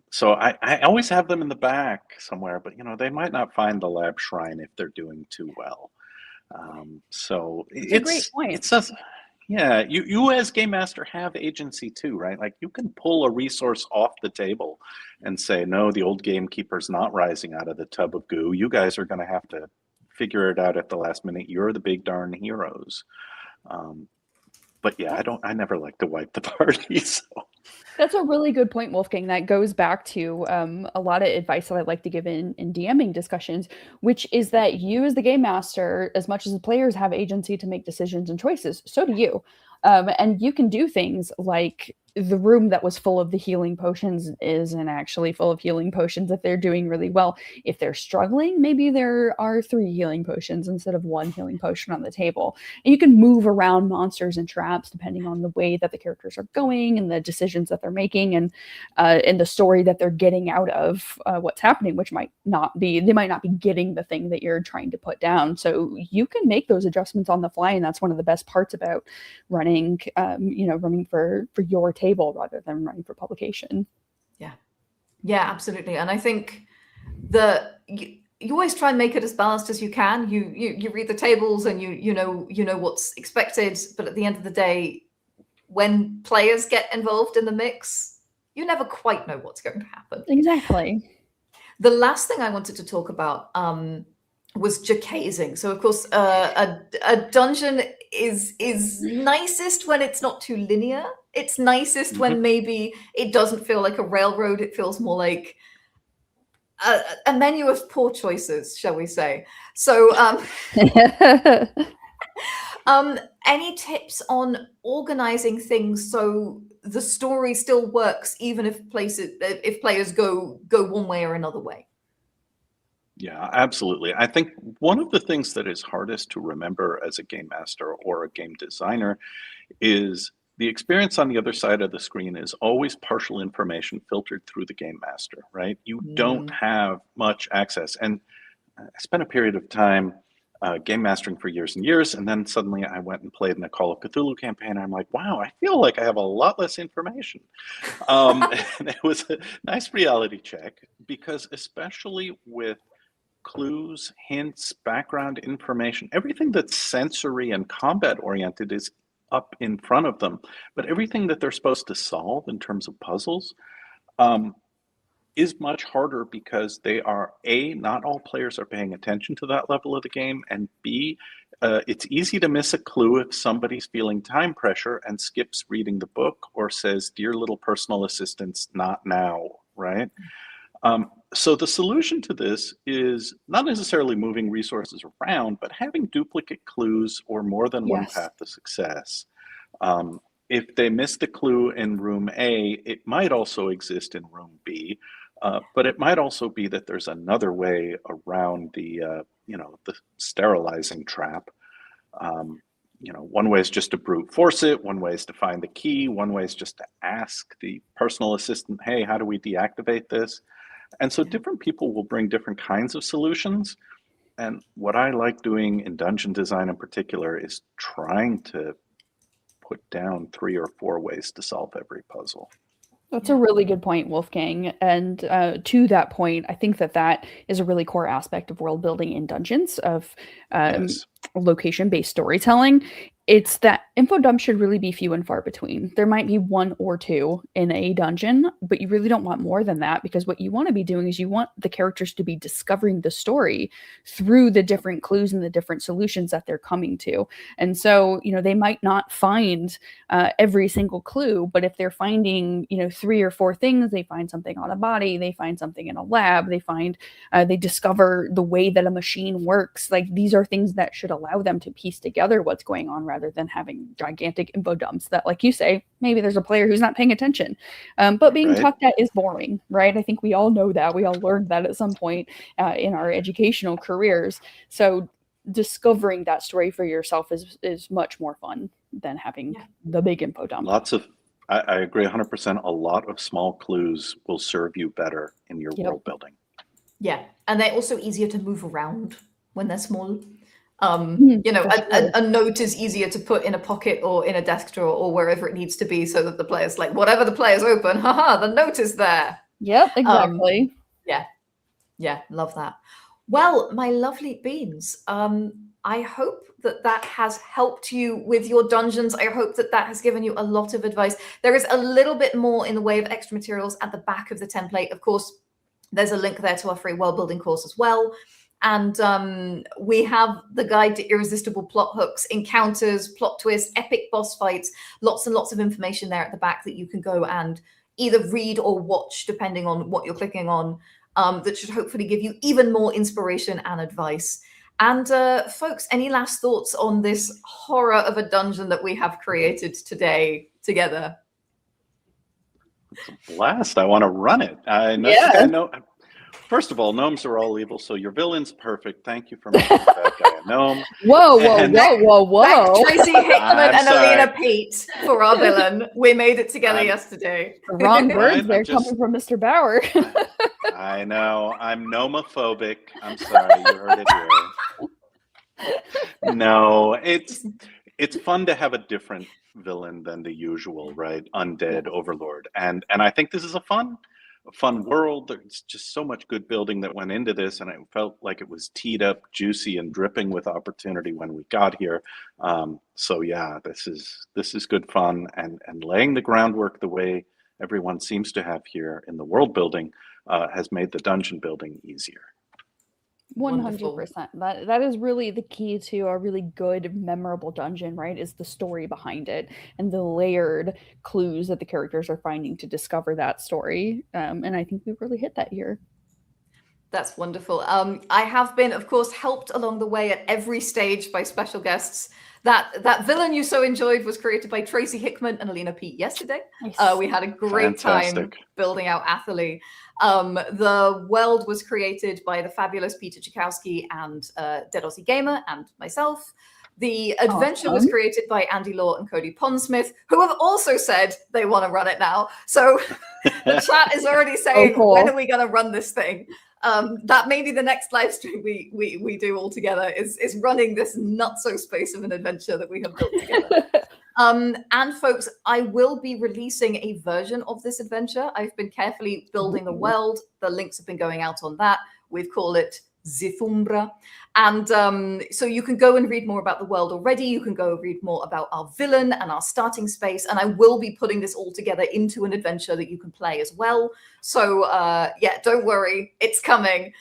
So I always have them in the back somewhere, but they might not find the lab shrine if they're doing too well. So it's a great point. It's just, you as game master have agency too, right? Like you can pull a resource off the table and say, no, the old gamekeeper's not rising out of the tub of goo. You guys are going to have to figure it out at the last minute. You're the big darn heroes. But yeah, I never like to wipe the party. So. That's a really good point, Wolfgang. That goes back to a lot of advice that I like to give in DMing discussions, which is that you as the game master, as much as the players have agency to make decisions and choices, so do you. And you can do things like the room that was full of the healing potions isn't actually full of healing potions if they're doing really well. If they're struggling, maybe there are 3 healing potions instead of 1 healing potion on the table. And you can move around monsters and traps depending on the way that the characters are going and the decisions that they're making and the story that they're getting out of what's happening, which they might not be getting the thing that you're trying to put down. So you can make those adjustments on the fly, and that's one of the best parts about running for your table rather than running for publication. Yeah, absolutely. And I think you always try and make it as balanced as you can. You read the tables and you know what's expected, but at the end of the day, when players get involved in the mix, you never quite know what's going to happen. Exactly. The last thing I wanted to talk about was jacazing. So of course, a dungeon is nicest when it's not too linear. It's nicest when maybe it doesn't feel like a railroad. It feels more like a menu of poor choices, shall we say. So any tips on organizing things so the story still works, even if players go one way or another way? Yeah, absolutely. I think one of the things that is hardest to remember as a game master or a game designer is the experience on the other side of the screen is always partial information filtered through the game master, right? You don't have much access. And I spent a period of time game mastering for years and years, and then suddenly I went and played in a Call of Cthulhu campaign. And I'm like, wow, I feel like I have a lot less information. And it was a nice reality check, because especially with clues, hints, background information, everything that's sensory and combat oriented is up in front of them. But everything that they're supposed to solve in terms of puzzles is much harder, because they are, A, not all players are paying attention to that level of the game, and B, it's easy to miss a clue if somebody's feeling time pressure and skips reading the book or says, "Dear little personal assistants, not now," right? So the solution to this is not necessarily moving resources around, but having duplicate clues or more than one path to success. If they missed a clue in room A, it might also exist in room B, but it might also be that there's another way around the sterilizing trap. One way is just to brute force it. One way is to find the key. One way is just to ask the personal assistant, "Hey, how do we deactivate this?" And so different people will bring different kinds of solutions. And what I like doing in dungeon design in particular is trying to put down 3 or 4 ways to solve every puzzle. That's a really good point, Wolfgang. And to that point, I think that is a really core aspect of world building in dungeons, of location-based storytelling. It's that info dumps should really be few and far between. There might be 1 or 2 in a dungeon, but you really don't want more than that, because what you want to be doing is you want the characters to be discovering the story through the different clues and the different solutions that they're coming to. And so, they might not find every single clue, but if they're finding, 3 or 4 things, they find something on a body, they find something in a lab, they discover the way that a machine works. Like, these are things that should allow them to piece together what's going on, rather than having gigantic info dumps that, like you say, maybe there's a player who's not paying attention. But being talked at is boring, right? I think we all know that. We all learned that at some point in our educational careers. So discovering that story for yourself is much more fun than having the big info dump. I agree 100%. A lot of small clues will serve you better in your world building. Yeah, and they're also easier to move around when they're small. A note is easier to put in a pocket or in a desk drawer or wherever it needs to be, so that the player's like, whatever the player's open, haha, the note is there. Yep, exactly. Yeah, love that. Well, my lovely beans, I hope that has helped you with your dungeons. I hope that has given you a lot of advice. There is a little bit more in the way of extra materials at the back of the template. Of course, there's a link there to our free world building course as well. And we have the guide to irresistible plot hooks, encounters, plot twists, epic boss fights, lots and lots of information there at the back that you can go and either read or watch, depending on what you're clicking on, that should hopefully give you even more inspiration and advice. And folks, any last thoughts on this horror of a dungeon that we have created today together? It's a blast. I want to run it. I know. First of all, gnomes are all evil, so your villain's perfect. Thank you for making the bad guy a gnome. Whoa. Tracy Hickman and Alina Pete for our villain. We made it together yesterday. Wrong words there coming from Mr. Baur. I know. I'm nomophobic. I'm sorry. You heard it here. No, it's fun to have a different villain than the usual, right? Undead overlord. And I think this is a fun world. There's just so much good building that went into this, and it felt like it was teed up, juicy, and dripping with opportunity when we got here. So yeah, this is good fun, and laying the groundwork the way everyone seems to have here in the world building has made the dungeon building easier. Wonderful. 100%. That is really the key to a really good, memorable dungeon, right? Is the story behind it and the layered clues that the characters are finding to discover that story. And I think we've really hit that here. That's wonderful. I have been, of course, helped along the way at every stage by special guests. That villain you so enjoyed was created by Tracy Hickman and Alina Pete yesterday. Nice. We had a great time building out Atherley. The world was created by the fabulous Peter Czakowski and Dead Aussie Gamer and myself. The adventure was created by Andy Law and Cody Pondsmith, who have also said they want to run it now. So the chat is already saying, when are we going to run this thing? That may be the next live stream we do all together is running this nutso space of an adventure that we have built together. And folks, I will be releasing a version of this adventure. I've been carefully building the world. The links have been going out on that. We've called it Zithumbra. And so you can go and read more about the world already. You can go read more about our villain and our starting space. And I will be putting this all together into an adventure that you can play as well. So yeah, don't worry, it's coming.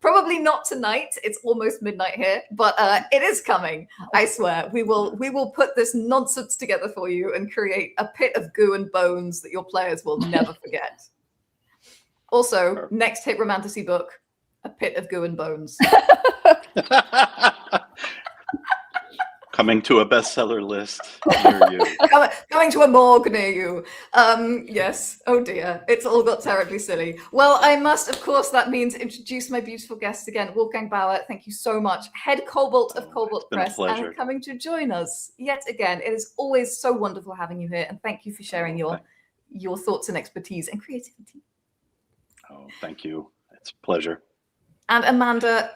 Probably not tonight. It's almost midnight here, but it is coming. I swear. We will put this nonsense together for you and create a pit of goo and bones that your players will never forget. Also, next Hit Romantasy book, A Pit of Goo and Bones. Coming to a bestseller list near you. Coming to a morgue near you. Yes. Oh dear. It's all got terribly silly. Well, I must, of course, that means introduce my beautiful guest again. Wolfgang Baur, thank you so much. Head Kobold of Kobold Press and coming to join us yet again. It is always so wonderful having you here, and thank you for sharing your thoughts and expertise and creativity. Oh, thank you. It's a pleasure. And Amanda,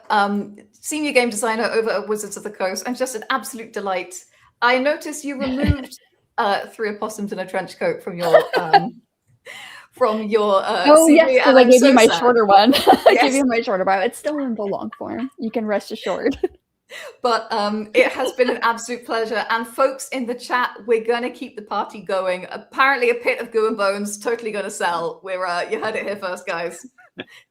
senior game designer over at Wizards of the Coast, and just an absolute delight. I noticed you removed 3 opossums in a trench coat from your oh CV, yes, because I gave you my shorter one. I Yes. gave you my shorter one. It's still in the long form. You can rest assured. But it has been an absolute pleasure. And folks in the chat, we're going to keep the party going. Apparently A Pit of Goo and Bones, totally going to sell. We're you heard it here first, guys.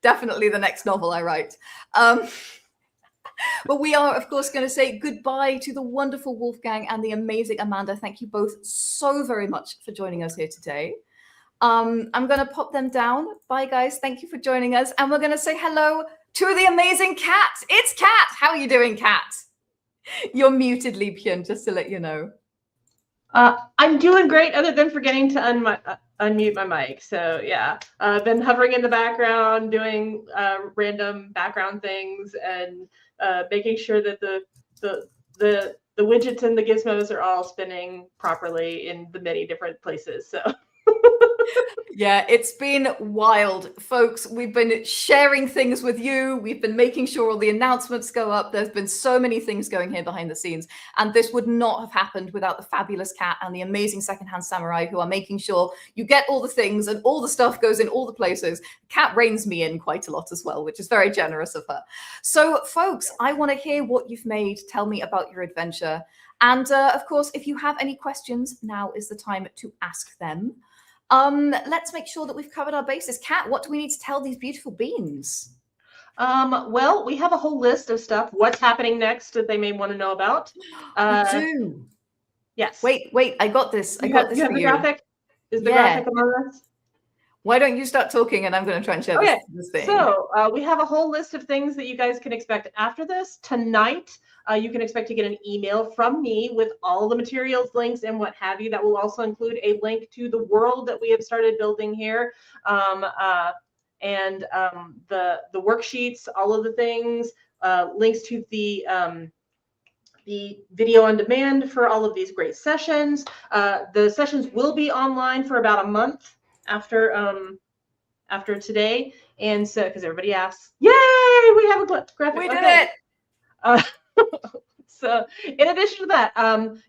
Definitely the next novel I write. But we are, of course, going to say goodbye to the wonderful Wolfgang and the amazing Amanda. Thank you both so very much for joining us here today. I'm going to pop them down. Bye, guys. Thank you for joining us. And we're going to say hello to the amazing Kat. It's Kat. How are you doing, Kat? You're muted, Liebchen, just to let you know. I'm doing great, other than forgetting to unmute my mic. So yeah, I've been hovering in the background, doing random background things, and making sure that the widgets and the gizmos are all spinning properly in the many different places. So. Yeah, it's been wild, folks. We've been sharing things with you. We've been making sure all the announcements go up. There's been so many things going here behind the scenes. And this would not have happened without the fabulous Kat and the amazing Secondhand Samurai, who are making sure you get all the things and all the stuff goes in all the places. Kat reins me in quite a lot as well, which is very generous of her. So, folks, I want to hear what you've made. Tell me about your adventure. And, of course, if you have any questions, now is the time to ask them. Let's make sure that we've covered our bases. Kat, what do we need to tell these beautiful beans? Well, we have a whole list of stuff. What's happening next that they may want to know about? We do. Yes. Wait, I got this. I got this for you. Graphic? Is the graphic among us? Why don't you start talking and I'm going to try and share this thing. So we have a whole list of things that you guys can expect after this. Tonight, you can expect to get an email from me with all the materials, links, and what have you. That will also include a link to the world that we have started building here, and the worksheets, all of the things, links to the video on demand for all of these great sessions. The sessions will be online for about a month after today, and so because everybody asks, yay, we have a graphic. We did it. So in addition to that,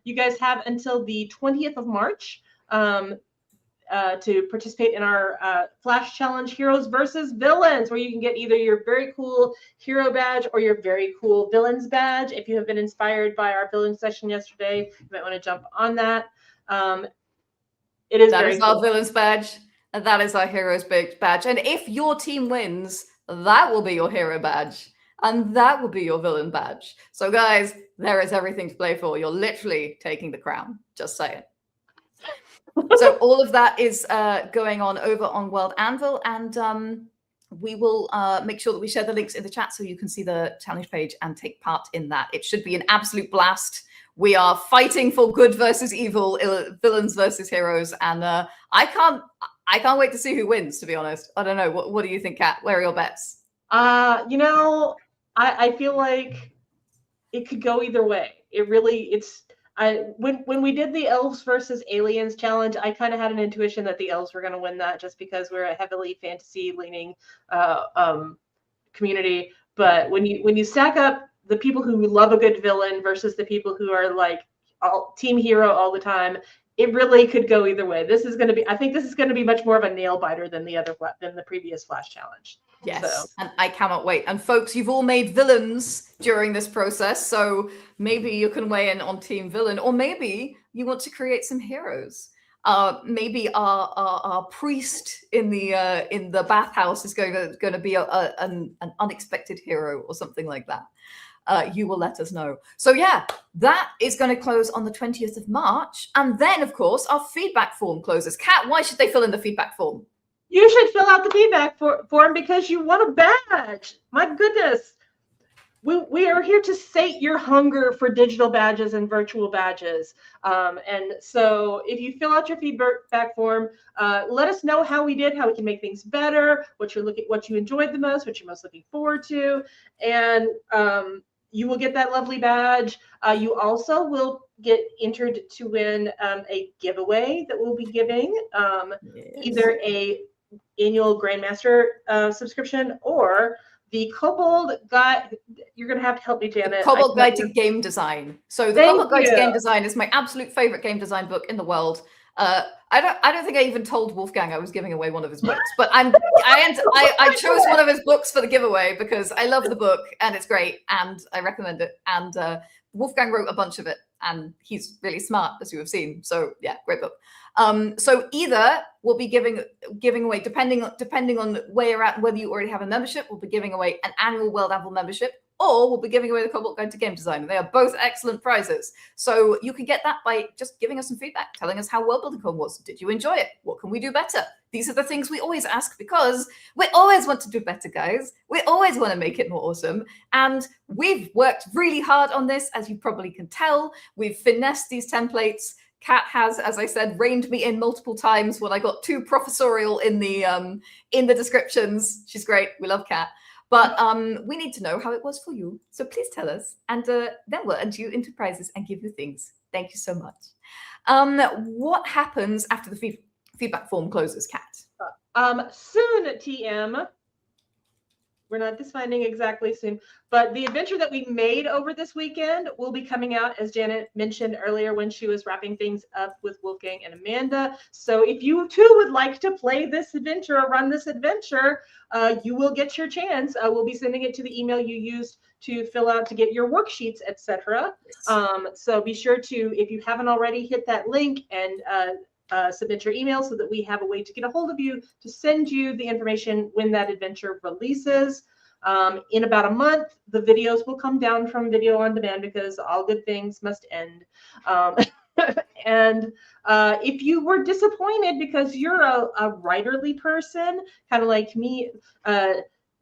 you guys have until the 20th of March to participate in our Flash Challenge Heroes versus Villains, where you can get either your very cool hero badge or your very cool villains badge. If you have been inspired by our villain session yesterday, you might want to jump on that. It is that very is cool. Our villains badge, and that is our heroes badge. And if your team wins, that will be your hero badge. And that will be your villain badge. So guys, there is everything to play for. You're literally taking the crown. Just saying. So all of that is going on over on World Anvil, and we will make sure that we share the links in the chat so you can see the challenge page and take part in that. It should be an absolute blast. We are fighting for good versus evil, villains versus heroes, and I can't wait to see who wins, to be honest. I don't know. What do you think, Kat? Where are your bets? You know, I feel like it could go either way. When we did the elves versus aliens challenge, I kind of had an intuition that the elves were going to win that, just because we're a heavily fantasy leaning community. But when you stack up the people who love a good villain versus the people who are like team hero all the time, it really could go either way. I think this is going to be much more of a nail biter than the previous Flash challenge. Yes, so. And I cannot wait. And folks, you've all made villains during this process, so maybe you can weigh in on Team Villain, or maybe you want to create some heroes. Maybe our priest in the bathhouse is going to be an unexpected hero or something like that. You will let us know. So yeah, that is going to close on the 20th of March, and then of course our feedback form closes. Kat, why should they fill in the feedback form? You should fill out the feedback form because you want a badge. My goodness. We are here to sate your hunger for digital badges and virtual badges. And so if you fill out your feedback form, let us know how we did, how we can make things better, what you enjoyed the most, what you're most looking forward to. And you will get that lovely badge. You also will get entered to win a giveaway that we'll be giving, either a annual Grandmaster subscription or the Kobold Guide. You're going to have to help me, Janet. Kobold Guide to Game Design. So the Kobold Guide to Game Design is my absolute favorite game design book in the world. I don't think I even told Wolfgang I was giving away one of his books, but I chose one of his books for the giveaway because I love the book and it's great and I recommend it. And Wolfgang wrote a bunch of it and he's really smart, as you have seen. So yeah, great book. So either we'll be giving away, depending on where you're at, whether you already have a membership, we'll be giving away an annual World Anvil membership, or we'll be giving away the Kobold Guide to Game Design. And they are both excellent prizes. So you can get that by just giving us some feedback, telling us how World Building Con was. Did you enjoy it? What can we do better? These are the things we always ask because we always want to do better, guys. We always want to make it more awesome. And we've worked really hard on this, as you probably can tell. We've finessed these templates. Kat has, as I said, reined me in multiple times when I got too professorial in the descriptions. She's great. We love Kat. But we need to know how it was for you. So please tell us. And then we'll enter you into prizes and give you things. Thank you so much. What happens after the feedback form closes, Kat? Soon, TM. We're not defining exactly soon, but the adventure that we made over this weekend will be coming out, as Janet mentioned earlier when she was wrapping things up with Wolfgang and Amanda. So if you too would like to play this adventure or run this adventure, you will get your chance. We'll be sending it to the email you used to fill out to get your worksheets, etc. So be sure to, if you haven't already, hit that link and submit your email so that we have a way to get a hold of you to send you the information when that adventure releases. In about a month, the videos will come down from Video on Demand because all good things must end. And if you were disappointed because you're a writerly person, kind of like me,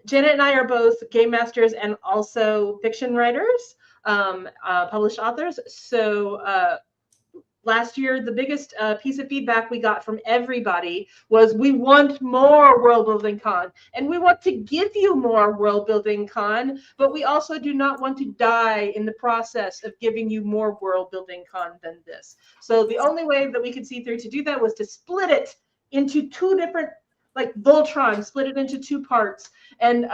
Janet and I are both game masters and also fiction writers, published authors. So last year, the biggest piece of feedback we got from everybody was we want more World Building Con, and we want to give you more World Building Con, but we also do not want to die in the process of giving you more World Building Con than this. So the only way that we could see through to do that was to split it into two different, like Voltron, split it into two parts and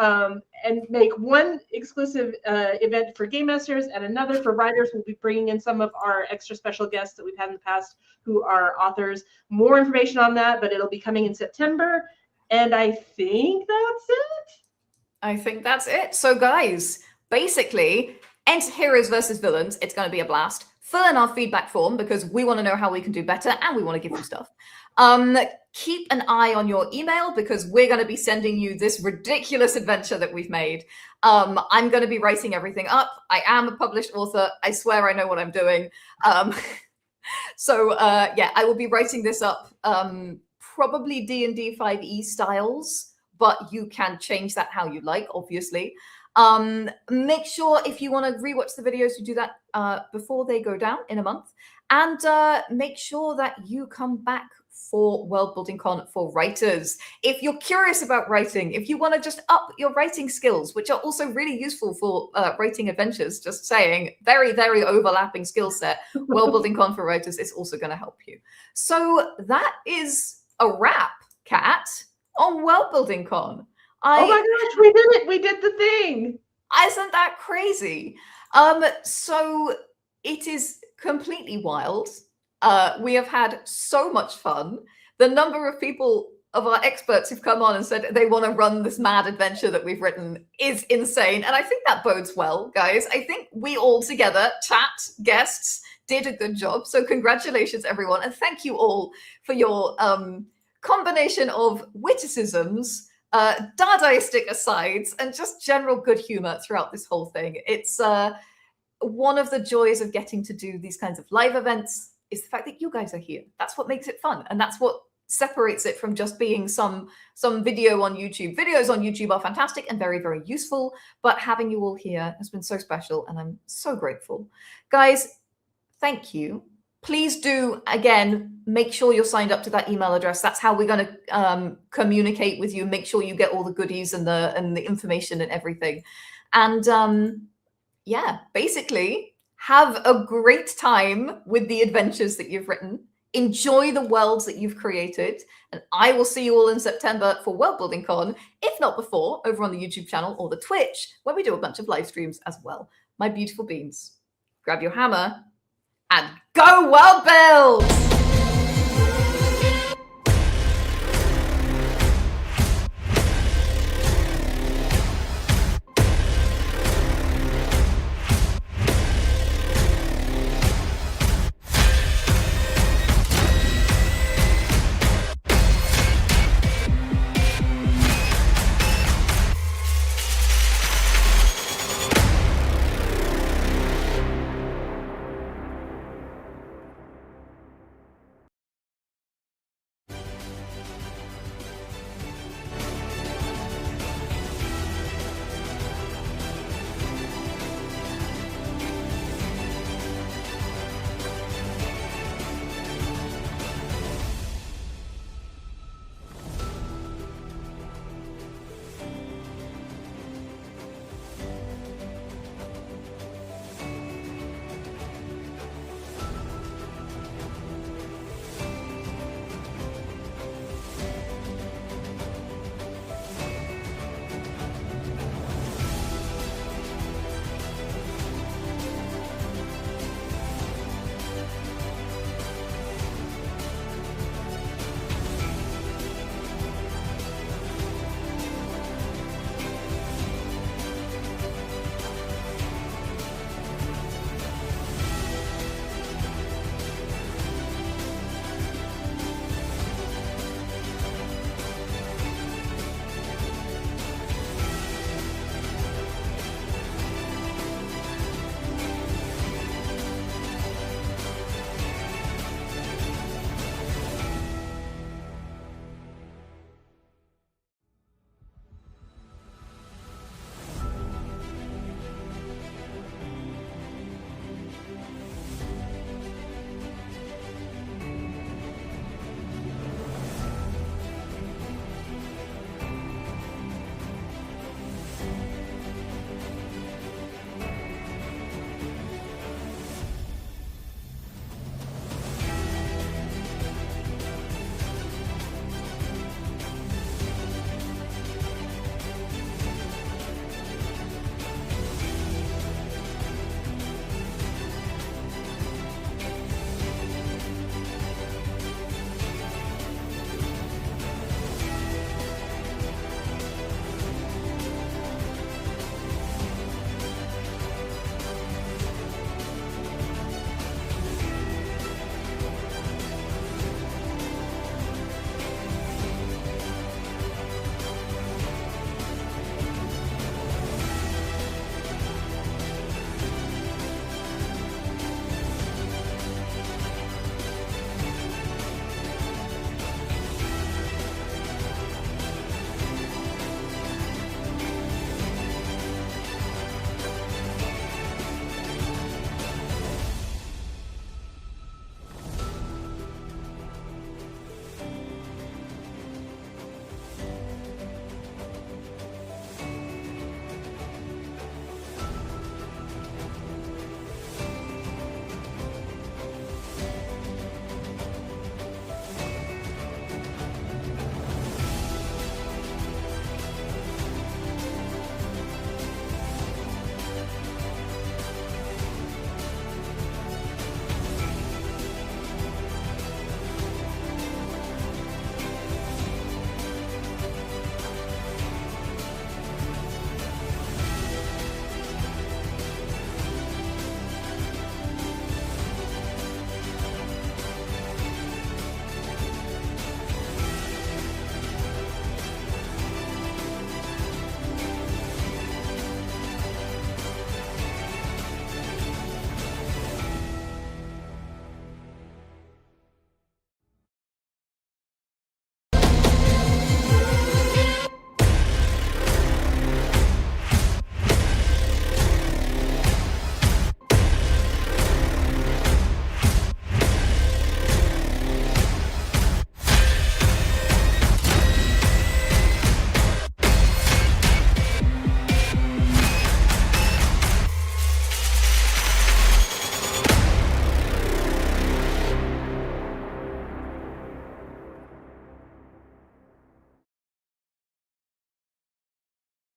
make one exclusive event for game masters and another for writers. We'll be bringing in some of our extra special guests that we've had in the past who are authors. More information on that, but it'll be coming in September. And I think that's it. I think that's it. So guys, basically, enter heroes versus villains. It's going to be a blast. Fill in our feedback form because we want to know how we can do better and we want to give you stuff. Keep an eye on your email because we're going to be sending you this ridiculous adventure that we've made. I'm going to be writing everything up. I am a published author. I swear I know what I'm doing. So yeah, I will be writing this up, probably D&D 5e styles, but you can change that how you like, obviously. Make sure if you want to rewatch the videos, you do that before they go down in a month. And make sure that you come back for World Building Con for writers. If you're curious about writing, if you want to just up your writing skills, which are also really useful for writing adventures, just saying, very, very overlapping skill set, World Building Con for writers is also going to help you. So that is a wrap, Kat, on World Building Con. Oh my gosh, we did it. We did the thing. Isn't that crazy? So it is completely wild. We have had so much fun. The number of people, of our experts who've come on and said they want to run this mad adventure that we've written is insane. And I think that bodes well, guys. I think we all together, chat, guests, did a good job. So congratulations, everyone. And thank you all for your combination of witticisms, Dadaistic asides, and just general good humor throughout this whole thing. It's one of the joys of getting to do these kinds of live events is the fact that you guys are here. That's what makes it fun. And that's what separates it from just being some video on YouTube. Videos on YouTube are fantastic and very, very useful, but having you all here has been so special and I'm so grateful. Guys, thank you. Please do, again, make sure you're signed up to that email address. That's how we're going to communicate with you. Make sure you get all the goodies and the information and everything. And yeah, basically, have a great time with the adventures that you've written. Enjoy the worlds that you've created. And I will see you all in September for World Building Con, if not before, over on the YouTube channel or the Twitch, where we do a bunch of live streams as well. My beautiful beans, grab your hammer and go world build!